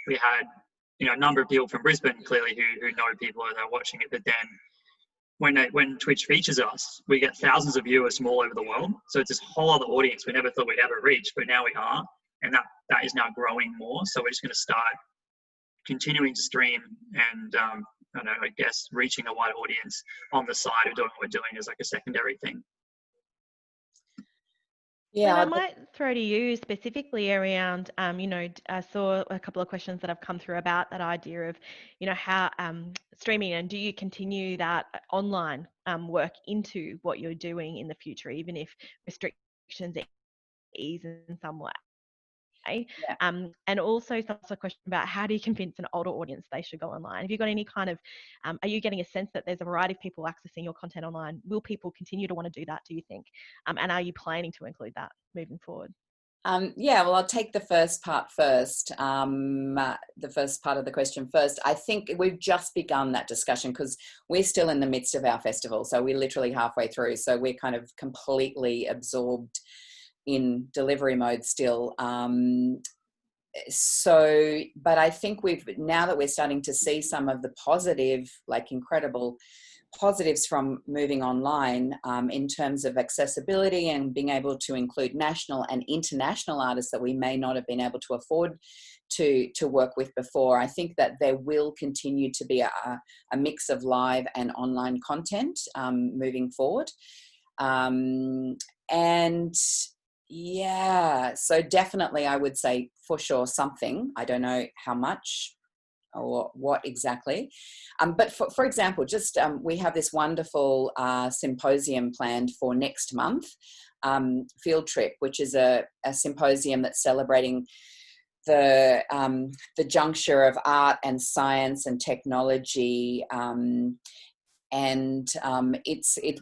we had a number of people from Brisbane clearly who know people and are watching it, but then when Twitch features us, we get thousands of viewers from all over the world. So it's this whole other audience we never thought we'd ever reach, but now we are, and that is now growing more. So we're just going to start continuing to stream and I guess reaching a wide audience on the side of doing what we're doing as like a secondary thing. Yeah, I might throw to you specifically around, I saw a couple of questions that have come through about that idea of, how streaming, and do you continue that online work into what you're doing in the future, even if restrictions ease in some way? Yeah. And also a question about how do you convince an older audience they should go online? Have you got any kind of, are you getting a sense that there's a variety of people accessing your content online? Will people continue to want to do that, do you think? And are you planning to include that moving forward? Yeah, well, I'll take the first part first, the first part of the question first. I think we've just begun that discussion because we're still in the midst of our festival. So we're literally halfway through. So we're kind of completely absorbed in delivery mode still. But I think now that we're starting to see some of the positive, like incredible positives from moving online in terms of accessibility and being able to include national and international artists that we may not have been able to afford to work with before. I think that there will continue to be a mix of live and online content moving forward. And yeah, so definitely I would say for sure something. I don't know how much or what exactly. But for example, just we have this wonderful symposium planned for next month, Field Trip, which is a symposium that's celebrating the juncture of art and science and technology.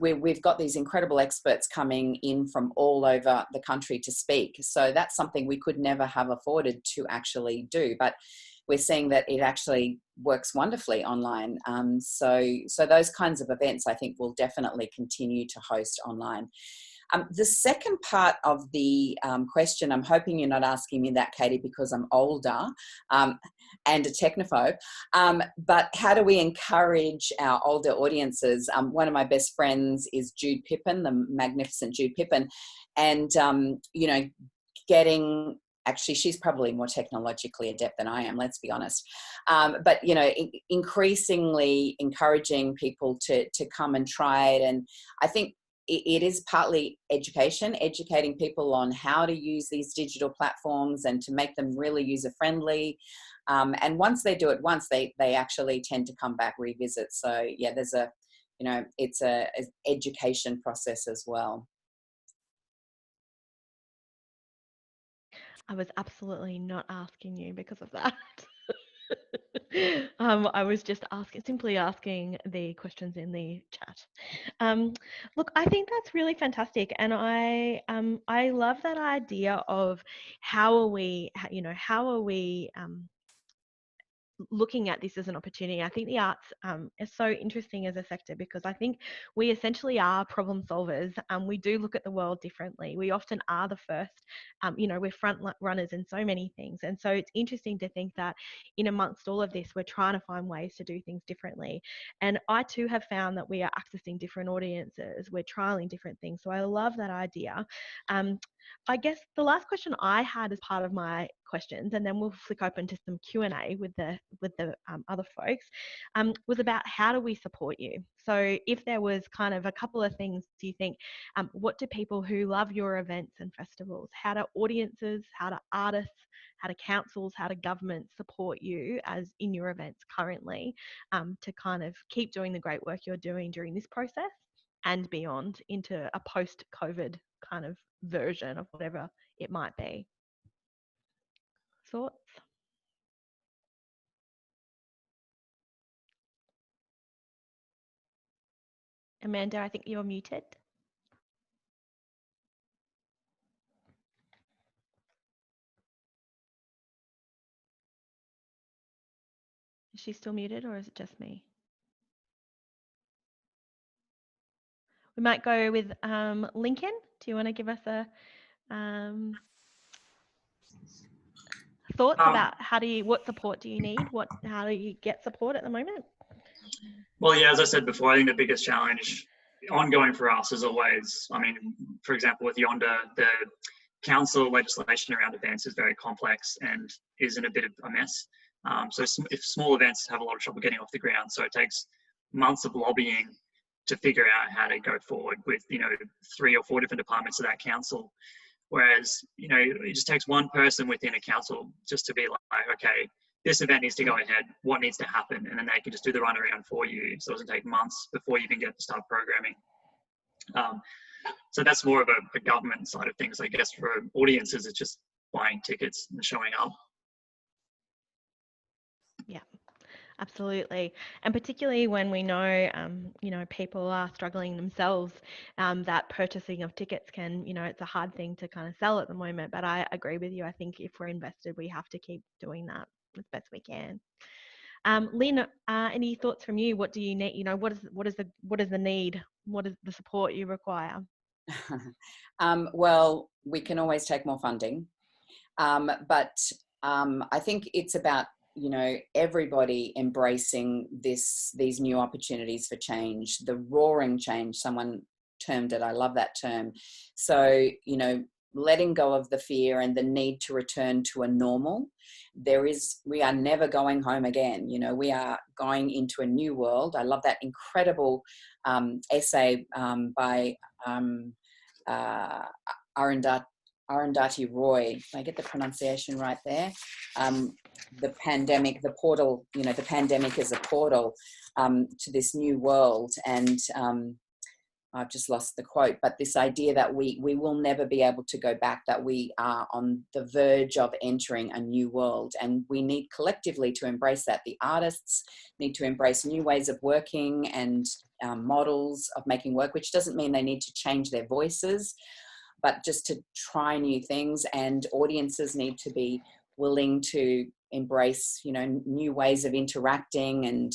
We've got these incredible experts coming in from all over the country to speak. So that's something we could never have afforded to actually do, but we're seeing that it actually works wonderfully online. So those kinds of events, I think, will definitely continue to host online. The second part of the question, I'm hoping you're not asking me that, Katie, because I'm older and a technophobe, but how do we encourage our older audiences? One of my best friends is Jude Pippin, the magnificent Jude Pippin, and, actually, she's probably more technologically adept than I am, let's be honest. But, increasingly encouraging people to come and try it. And I think it is partly educating people on how to use these digital platforms and to make them really user-friendly. And once they do it once, they actually tend to come back, revisit. So, yeah, there's it's an education process as well. I was absolutely not asking you because of that. I was just simply asking the questions in the chat. Look, I think that's really fantastic, and I love that idea of how are we looking at this as an opportunity. I think the arts is so interesting as a sector because I think we essentially are problem solvers. We do look at the world differently. We often are the first, we're front runners in so many things. And so it's interesting to think that in amongst all of this, we're trying to find ways to do things differently. And I too have found that we are accessing different audiences. We're trialing different things. So I love that idea. I guess the last question I had as part of my questions, and then we'll flick open to some Q&A with the other folks, was about how do we support you? So if there was kind of a couple of things, do you think, what do people who love your events and festivals, how do audiences, how do artists, how do councils, how do governments support you as in your events currently to kind of keep doing the great work you're doing during this process and beyond into a post-COVID kind of version of whatever it might be? Thoughts? Amanda, I think you're muted. Is she still muted or is it just me? We might go with Lincoln. Do you want to give us a thoughts about what support do you need? How do you get support at the moment? Well, yeah, as I said before, I think the biggest challenge ongoing for us is always, for example, with Yonder, the council legislation around events is very complex and is in a bit of a mess. So if small events have a lot of trouble getting off the ground, so it takes months of lobbying to figure out how to go forward with, 3 or 4 different departments of that council. Whereas, it just takes one person within a council just to be like, okay, this event needs to go ahead, what needs to happen? And then they can just do the runaround for you. So it doesn't take months before you even get to start programming. So that's more of a government side of things. I guess for audiences, it's just buying tickets and showing up. Yeah, absolutely. And particularly when we know, people are struggling themselves, that purchasing of tickets can, it's a hard thing to kind of sell at the moment. But I agree with you. I think if we're invested, we have to keep doing that as best we can. Lynn, any thoughts from you? What do you need? What is the need? What is the support you require? Well, we can always take more funding, but I think it's about everybody embracing these new opportunities for change, the roaring change. Someone termed it. I love that term. So letting go of the fear and the need to return to a normal. We are never going home again. We are going into a new world. I love that incredible essay by Arundhati Arundhati Roy, if I get the pronunciation right there, the pandemic, the portal, the pandemic is a portal to this new world. And I've just lost the quote, but this idea that we will never be able to go back, that we are on the verge of entering a new world, and we need collectively to embrace that. The artists need to embrace new ways of working and models of making work, which doesn't mean they need to change their voices, but just to try new things. And audiences need to be willing to embrace, new ways of interacting and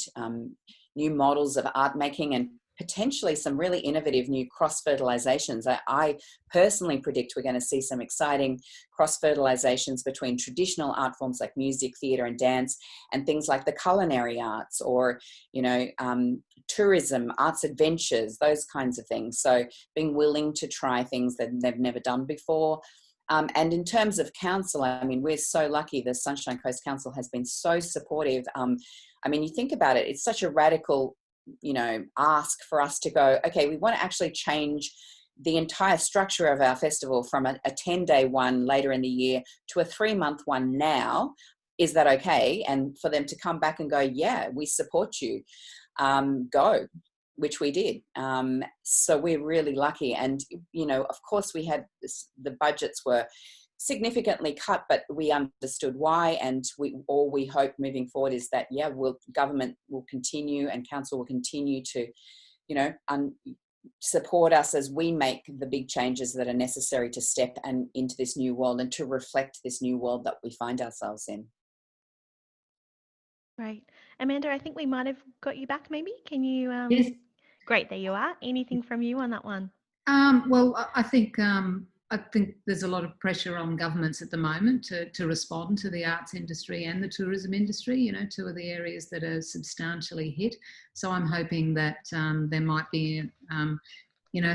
new models of art making, and potentially some really innovative new cross-fertilizations. I personally predict we're going to see some exciting cross-fertilizations between traditional art forms like music, theatre and dance, and things like the culinary arts, or, tourism, arts adventures, those kinds of things. So being willing to try things that they've never done before. And in terms of council, we're so lucky. The Sunshine Coast Council has been so supportive. You think about it, it's such a radical ask for us to go, okay, we want to actually change the entire structure of our festival from a 10-day one later in the year to a 3-month one now. Is that okay? And for them to come back and go, yeah, we support you, go, which we did. So we're really lucky. And, of course we had the budgets were significantly cut, but we understood why, and we hope moving forward is that government will continue and council will continue to support us as we make the big changes that are necessary to step into this new world and to reflect this new world that we find ourselves in. Right. Amanda, I think we might have got you back maybe. Can you Yes. Great, there you are. Anything from you on that one? Well, I think there's a lot of pressure on governments at the moment to respond to the arts industry and the tourism industry, two of the areas that are substantially hit. So I'm hoping that there might be,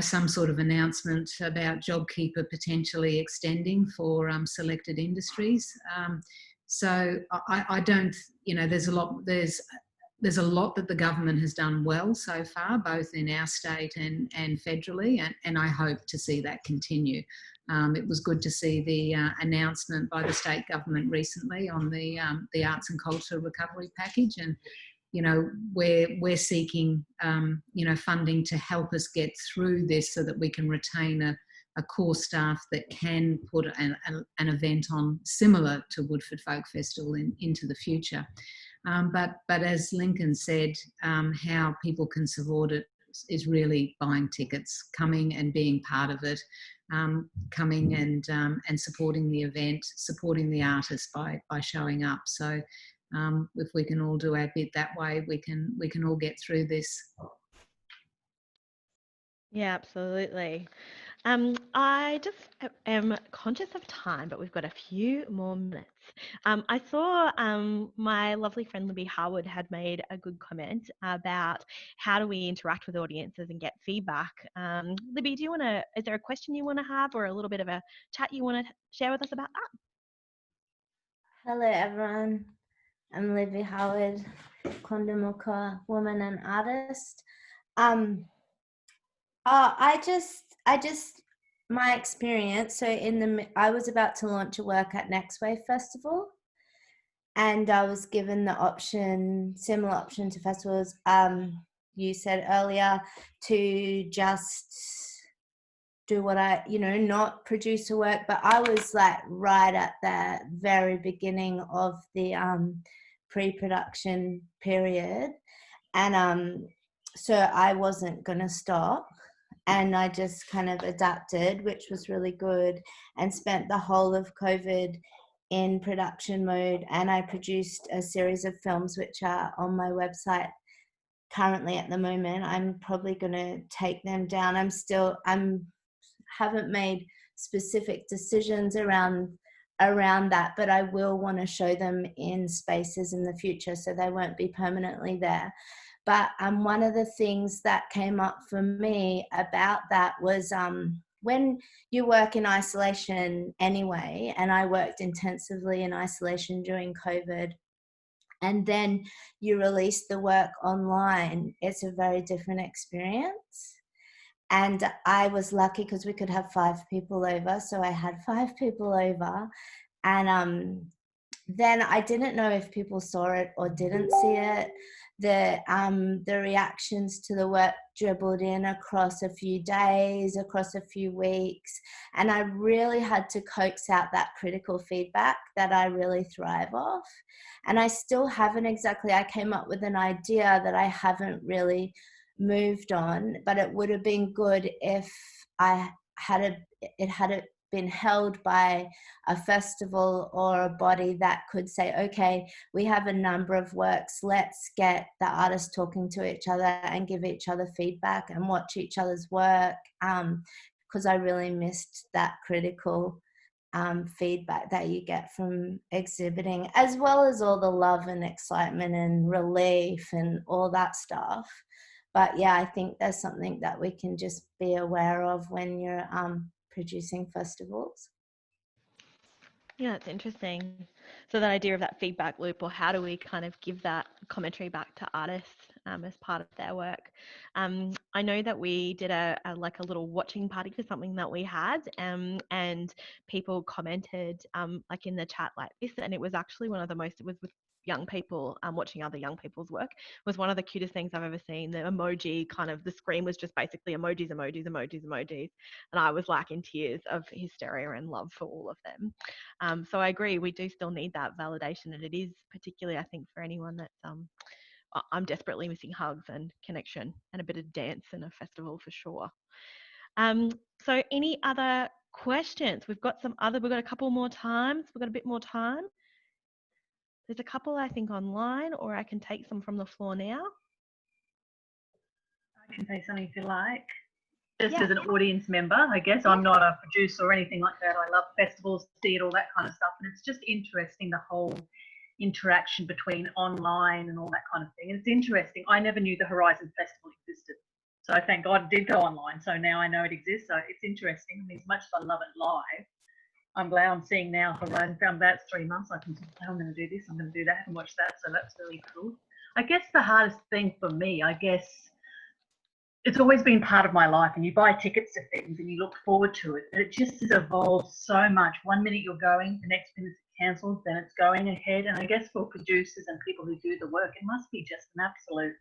some sort of announcement about JobKeeper potentially extending for selected industries. So I don't, there's a lot that the government has done well so far, both in our state and federally, and I hope to see that continue. It was good to see the announcement by the state government recently on the arts and culture recovery package, and we're seeking funding to help us get through this so that we can retain a core staff that can put an event on similar to Woodford Folk Festival into the future. But as Lincoln said, how people can support it is really buying tickets, coming and being part of it, coming and supporting the event, supporting the artist by showing up. So if we can all do our bit that way, we can all get through this. Yeah, absolutely. I just am conscious of time, but we've got a few more minutes. I saw my lovely friend Libby Harwood had made a good comment about how do we interact with audiences and get feedback. Libby, is there a question you want to have, or a little bit of a chat you want to share with us about that? Hello everyone, I'm Libby Howard, Kondamuka woman and artist. My experience, so I was about to launch a work at Next Wave Festival, and I was given the option, similar option to festivals, you said earlier, to just do what not produce a work, but I was like right at the very beginning of the pre-production period, and so I wasn't gonna stop. And I just kind of adapted, which was really good, and spent the whole of COVID in production mode. And I produced a series of films which are on my website currently at the moment. I'm probably going to take them down. Haven't made specific decisions around that, but I will want to show them in spaces in the future, so they won't be permanently there. But one of the things that came up for me about that was when you work in isolation anyway, and I worked intensively in isolation during COVID, and then you release the work online, it's a very different experience. And I was lucky because we could have 5 people over. So I had 5 people over. And then I didn't know if people saw it or didn't see it. The reactions to the work dribbled in across a few days, across a few weeks. And I really had to coax out that critical feedback that I really thrive off. And I still haven't exactly, I came up with an idea that I haven't really moved on, but it would have been good if it had been held by a festival or a body that could say, okay, we have a number of works, let's get the artists talking to each other and give each other feedback and watch each other's work, because I really missed that critical feedback that you get from exhibiting, as well as all the love and excitement and relief and all that stuff. But yeah, I think there's something that we can just be aware of when you're producing festivals. Yeah, it's interesting. So that idea of that feedback loop, or how do we kind of give that commentary back to artists as part of their work? I know that we did a little watching party for something that we had, and people commented like in the chat like this, and it was actually one of the most. It was with young people watching other young people's work. Was one of the cutest things I've ever seen. The emoji kind of, the screen was just basically emojis, emojis, emojis, emojis, and I was like in tears of hysteria and love for all of them. So I agree, we do still need that validation, and it is particularly, I think, for anyone that's I'm desperately missing hugs and connection and a bit of dance and a festival for sure. So any other questions? We've got a couple more times. We've got a bit more time. There's a couple, I think, online, or I can take some from the floor now. I can say something if you like. Just Yeah. as an audience member, I guess. I'm not a producer or anything like that. I love festivals, theatre, all that kind of stuff. And it's just interesting, the whole interaction between online and all that kind of thing. And it's interesting. I never knew the Horizon Festival existed. So thank God it did go online. So now I know it exists. So it's interesting. I mean, as much as I love it live, I'm glad I'm seeing now Horizon. Found that's 3 months. I can say, I'm going to do this, I'm going to do that and watch that. So that's really cool. I guess the hardest thing for me, it's always been part of my life, and you buy tickets to things and you look forward to it. But it just has evolved so much. 1 minute you're going, the next minute it's cancelled, then it's going ahead. And I guess for producers and people who do the work, it must be just an absolute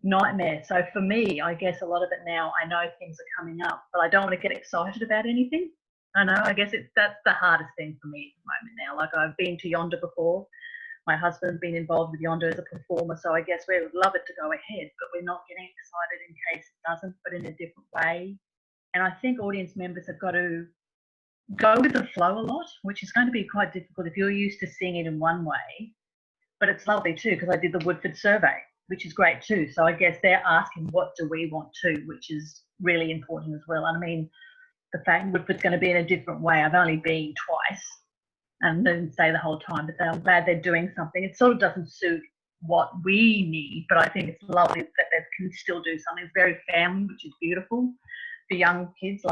nightmare. So for me, I guess a lot of it now, I know things are coming up, but I don't want to get excited about anything. I guess that's the hardest thing for me at the moment now. Like, I've been to Yonder before. My husband's been involved with Yonder as a performer, so I guess we would love it to go ahead, but we're not getting excited in case it doesn't, but in a different way. And I think audience members have got to go with the flow a lot, which is going to be quite difficult if you're used to seeing it in one way. But it's lovely too, because I did the Woodford survey, which is great too. So I guess they're asking, what do we want too, which is really important as well. And I mean, the fact Woodford's going to be in a different way. I've only been twice, and didn't stay the whole time, but I'm glad they're doing something. It sort of doesn't suit what we need, but I think it's lovely that they can still do something. It's very family, which is beautiful. For young kids,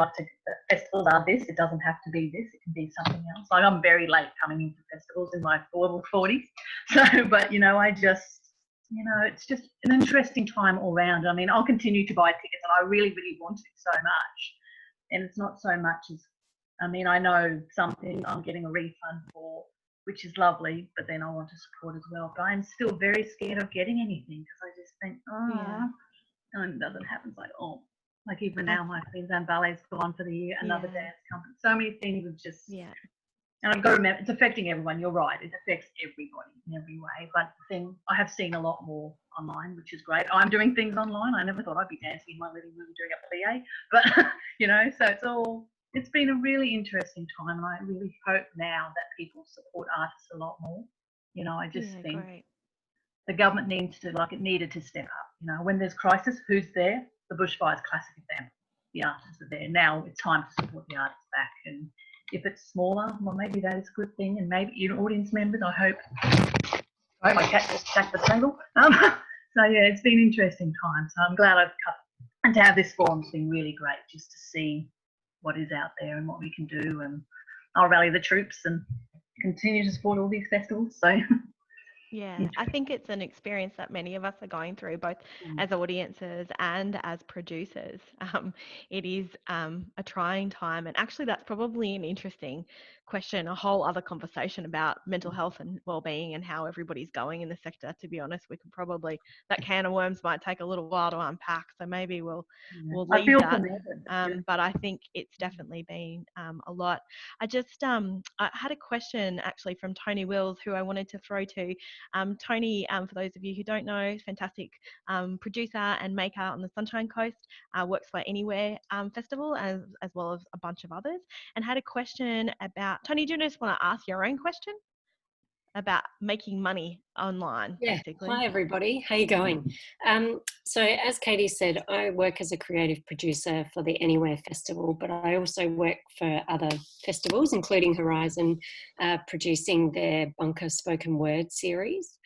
festivals are this. It doesn't have to be this. It can be something else. Like, I'm very late coming into festivals in my 40s. So, but, I just, it's just an interesting time all round. I mean, I'll continue to buy tickets, and I really, really want it so much. And it's not so much as, I know something I'm getting a refund for, which is lovely, but then I want to support as well. But I'm still very scared of getting anything, because I just think, and it doesn't happen. It's like, like even now my Queensland Ballet's gone for the year, another dance company. So many things are just, and I've got to remember, it's affecting everyone. You're right, it affects everybody in every way. But the thing, I have seen a lot more online, which is great. I'm doing things online. I never thought I'd be dancing in my living room doing a PA, but so it's been a really interesting time, and I really hope now that people support artists a lot more. I just think the government needs to, it needed to step up. When there's crisis, who's there? The bushfires, classic example. The artists are there. Now it's time to support the artists back. And if it's smaller, well, maybe that is a good thing. And maybe audience members, I hope. Oh, my cat just attacked the table. So yeah, it's been an interesting time. So I'm glad I've cut. And to have this forum's been really great, just to see what is out there and what we can do. And I'll rally the troops and continue to support all these festivals. So Yeah, I think it's an experience that many of us are going through, both as audiences and as producers. It is a trying time, and actually, that's probably an interesting question, a whole other conversation about mental health and well-being and how everybody's going in the sector. To be honest, we could probably, that can of worms might take a little while to unpack, so maybe we'll I leave feel that. for Megan. But I think it's definitely been a lot. I had a question actually from Tony Wills, who I wanted to throw to. Tony, for those of you who don't know, fantastic producer and maker on the Sunshine Coast, works for Anywhere Festival as well as a bunch of others, and had a question about, Tony, do you just want to ask your own question about making money online, Yeah. basically? Hi, everybody. How you going? So as Katie said, I work as a creative producer for the Anywhere Festival, but I also work for other festivals, including Horizon, producing their Bunker Spoken Word series.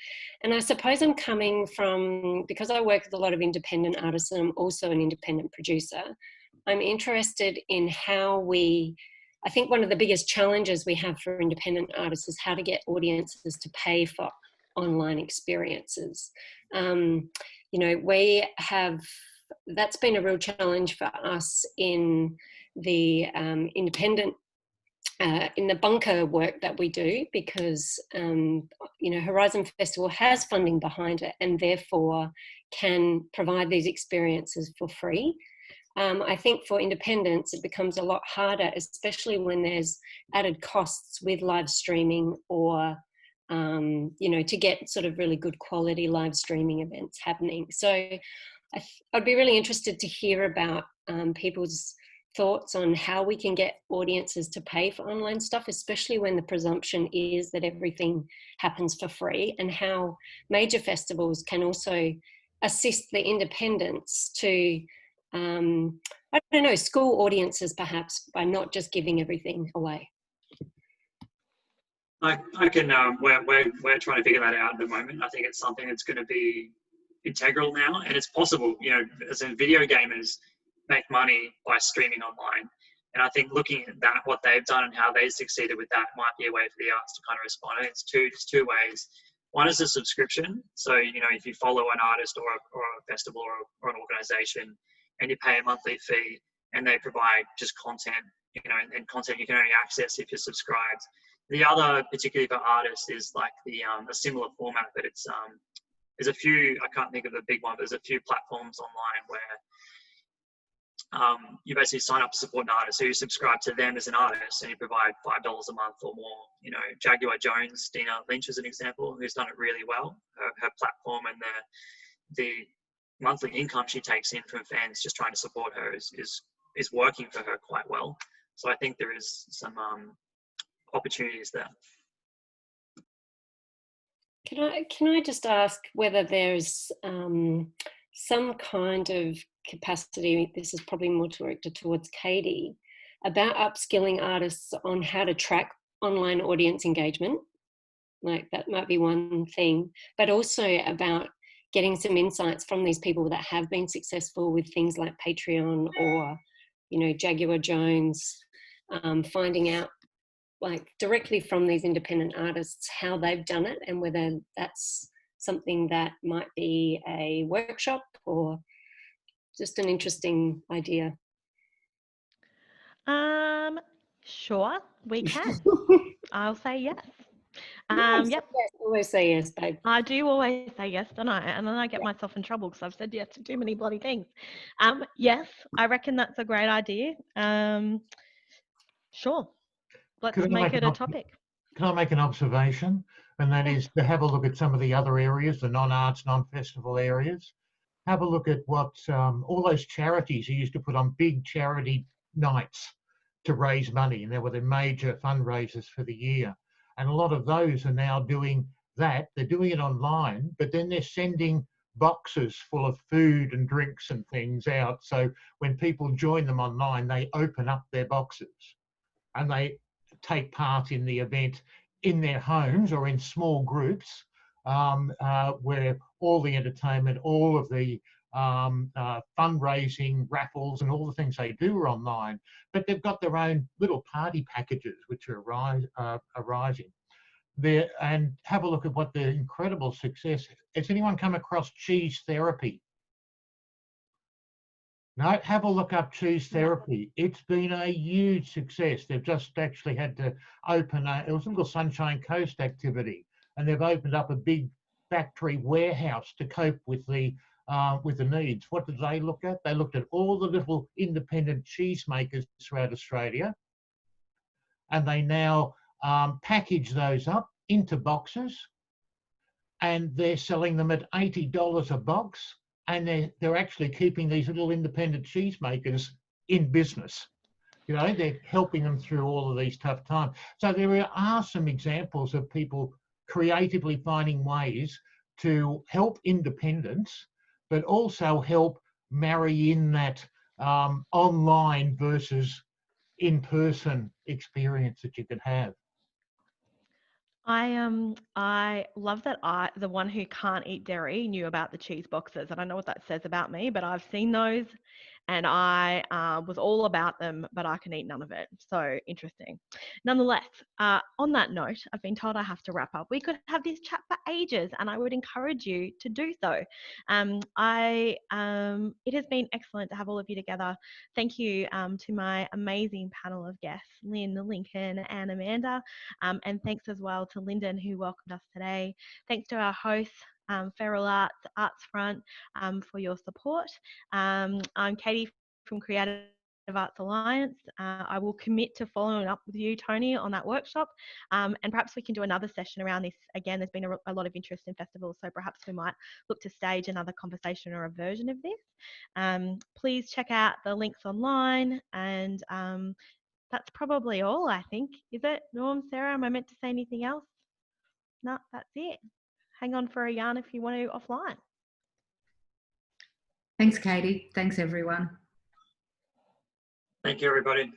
And I suppose I'm coming from, because I work with a lot of independent artists and I'm also an independent producer, I'm interested in how I think one of the biggest challenges we have for independent artists is how to get audiences to pay for online experiences. That's been a real challenge for us in the independent, in the bunker work that we do, because, Horizon Festival has funding behind it and therefore can provide these experiences for free. I think for independents, it becomes a lot harder, especially when there's added costs with live streaming or to get sort of really good quality live streaming events happening. So I'd be really interested to hear about people's thoughts on how we can get audiences to pay for online stuff, especially when the presumption is that everything happens for free, and how major festivals can also assist the independents to, school audiences perhaps by not just giving everything away. I can. We're trying to figure that out at the moment. I think it's something that's going to be integral now, and it's possible. As in video gamers make money by streaming online, and I think looking at that, what they've done and how they succeeded with that, might be a way for the arts to kind of respond. And it's two ways. One is a subscription. So if you follow an artist or a festival or an organisation, and you pay a monthly fee, and they provide just content, and content you can only access if you're subscribed. The other, particularly for artists, is like a similar format, but it's there's a few, I can't think of the big one, but there's a few platforms online where you basically sign up to support an artist, so you subscribe to them as an artist, and you provide $5 a month or more. Jaguar Jones, Dina Lynch is an example, who's done it really well. Her platform and the monthly income she takes in from fans just trying to support her is working for her quite well. So I think there is some opportunities there. Can I just ask whether there's some kind of capacity, this is probably more directed towards Katie, about upskilling artists on how to track online audience engagement? Like, that might be one thing, but also about getting some insights from these people that have been successful with things like Patreon or, Jaguar Jones, finding out like directly from these independent artists how they've done it, and whether that's something that might be a workshop or just an interesting idea. Sure, we can. I'll say yes. Yes, Yep. yes, always say yes, babe. I do always say yes, don't I? And then I get myself in trouble because I've said yes to too many bloody things. Yes, I reckon that's a great idea. Sure. Let's make it a topic. Can I make an observation? And that is to have a look at some of the other areas, the non-arts, non-festival areas. Have a look at what all those charities who used to put on big charity nights to raise money, and there were the major fundraisers for the year. And a lot of those are now doing that. They're doing it online, but then they're sending boxes full of food and drinks and things out. So when people join them online, they open up their boxes and they take part in the event in their homes or in small groups, where all the entertainment, all of the fundraising, raffles and all the things they do are online, but they've got their own little party packages which are arising. there and have a look at what the incredible success. Has anyone come across cheese therapy? No, have a look up cheese therapy. It's been a huge success. They've just actually had to open it was a little Sunshine Coast activity, and they've opened up a big factory warehouse to cope with the needs. What did they look at? They looked at all the little independent cheese makers throughout Australia, and they now package those up into boxes, and they're selling them at $80 a box. And they're actually keeping these little independent cheesemakers in business. You know, they're helping them through all of these tough times. So there are some examples of people creatively finding ways to help independents, but also help marry in that online versus in-person experience that you can have. I love that the one who can't eat dairy knew about the cheese boxes. I don't know what that says about me, but I've seen those and I was all about them, but I can eat none of it. So interesting. Nonetheless, on that note, I've been told I have to wrap up. We could have this chat for ages, and I would encourage you to do so. It has been excellent to have all of you together. Thank you to my amazing panel of guests, Lynn, Lincoln, and Amanda, and thanks as well to Lyndon, who welcomed us today. Thanks to our hosts, Feral Arts, Arts Front, for your support. I'm Katie from Creative Arts Alliance. I will commit to following up with you, Tony, on that workshop, and perhaps we can do another session around this. Again, there's been a lot of interest in festivals, so perhaps we might look to stage another conversation or a version of this. Please check out the links online, and that's probably all, I think. Is it, Norm, Sarah? Am I meant to say anything else? No, that's it. Hang on for a yarn if you want to offline. Thanks, Katie. Thanks, everyone. Thank you, everybody.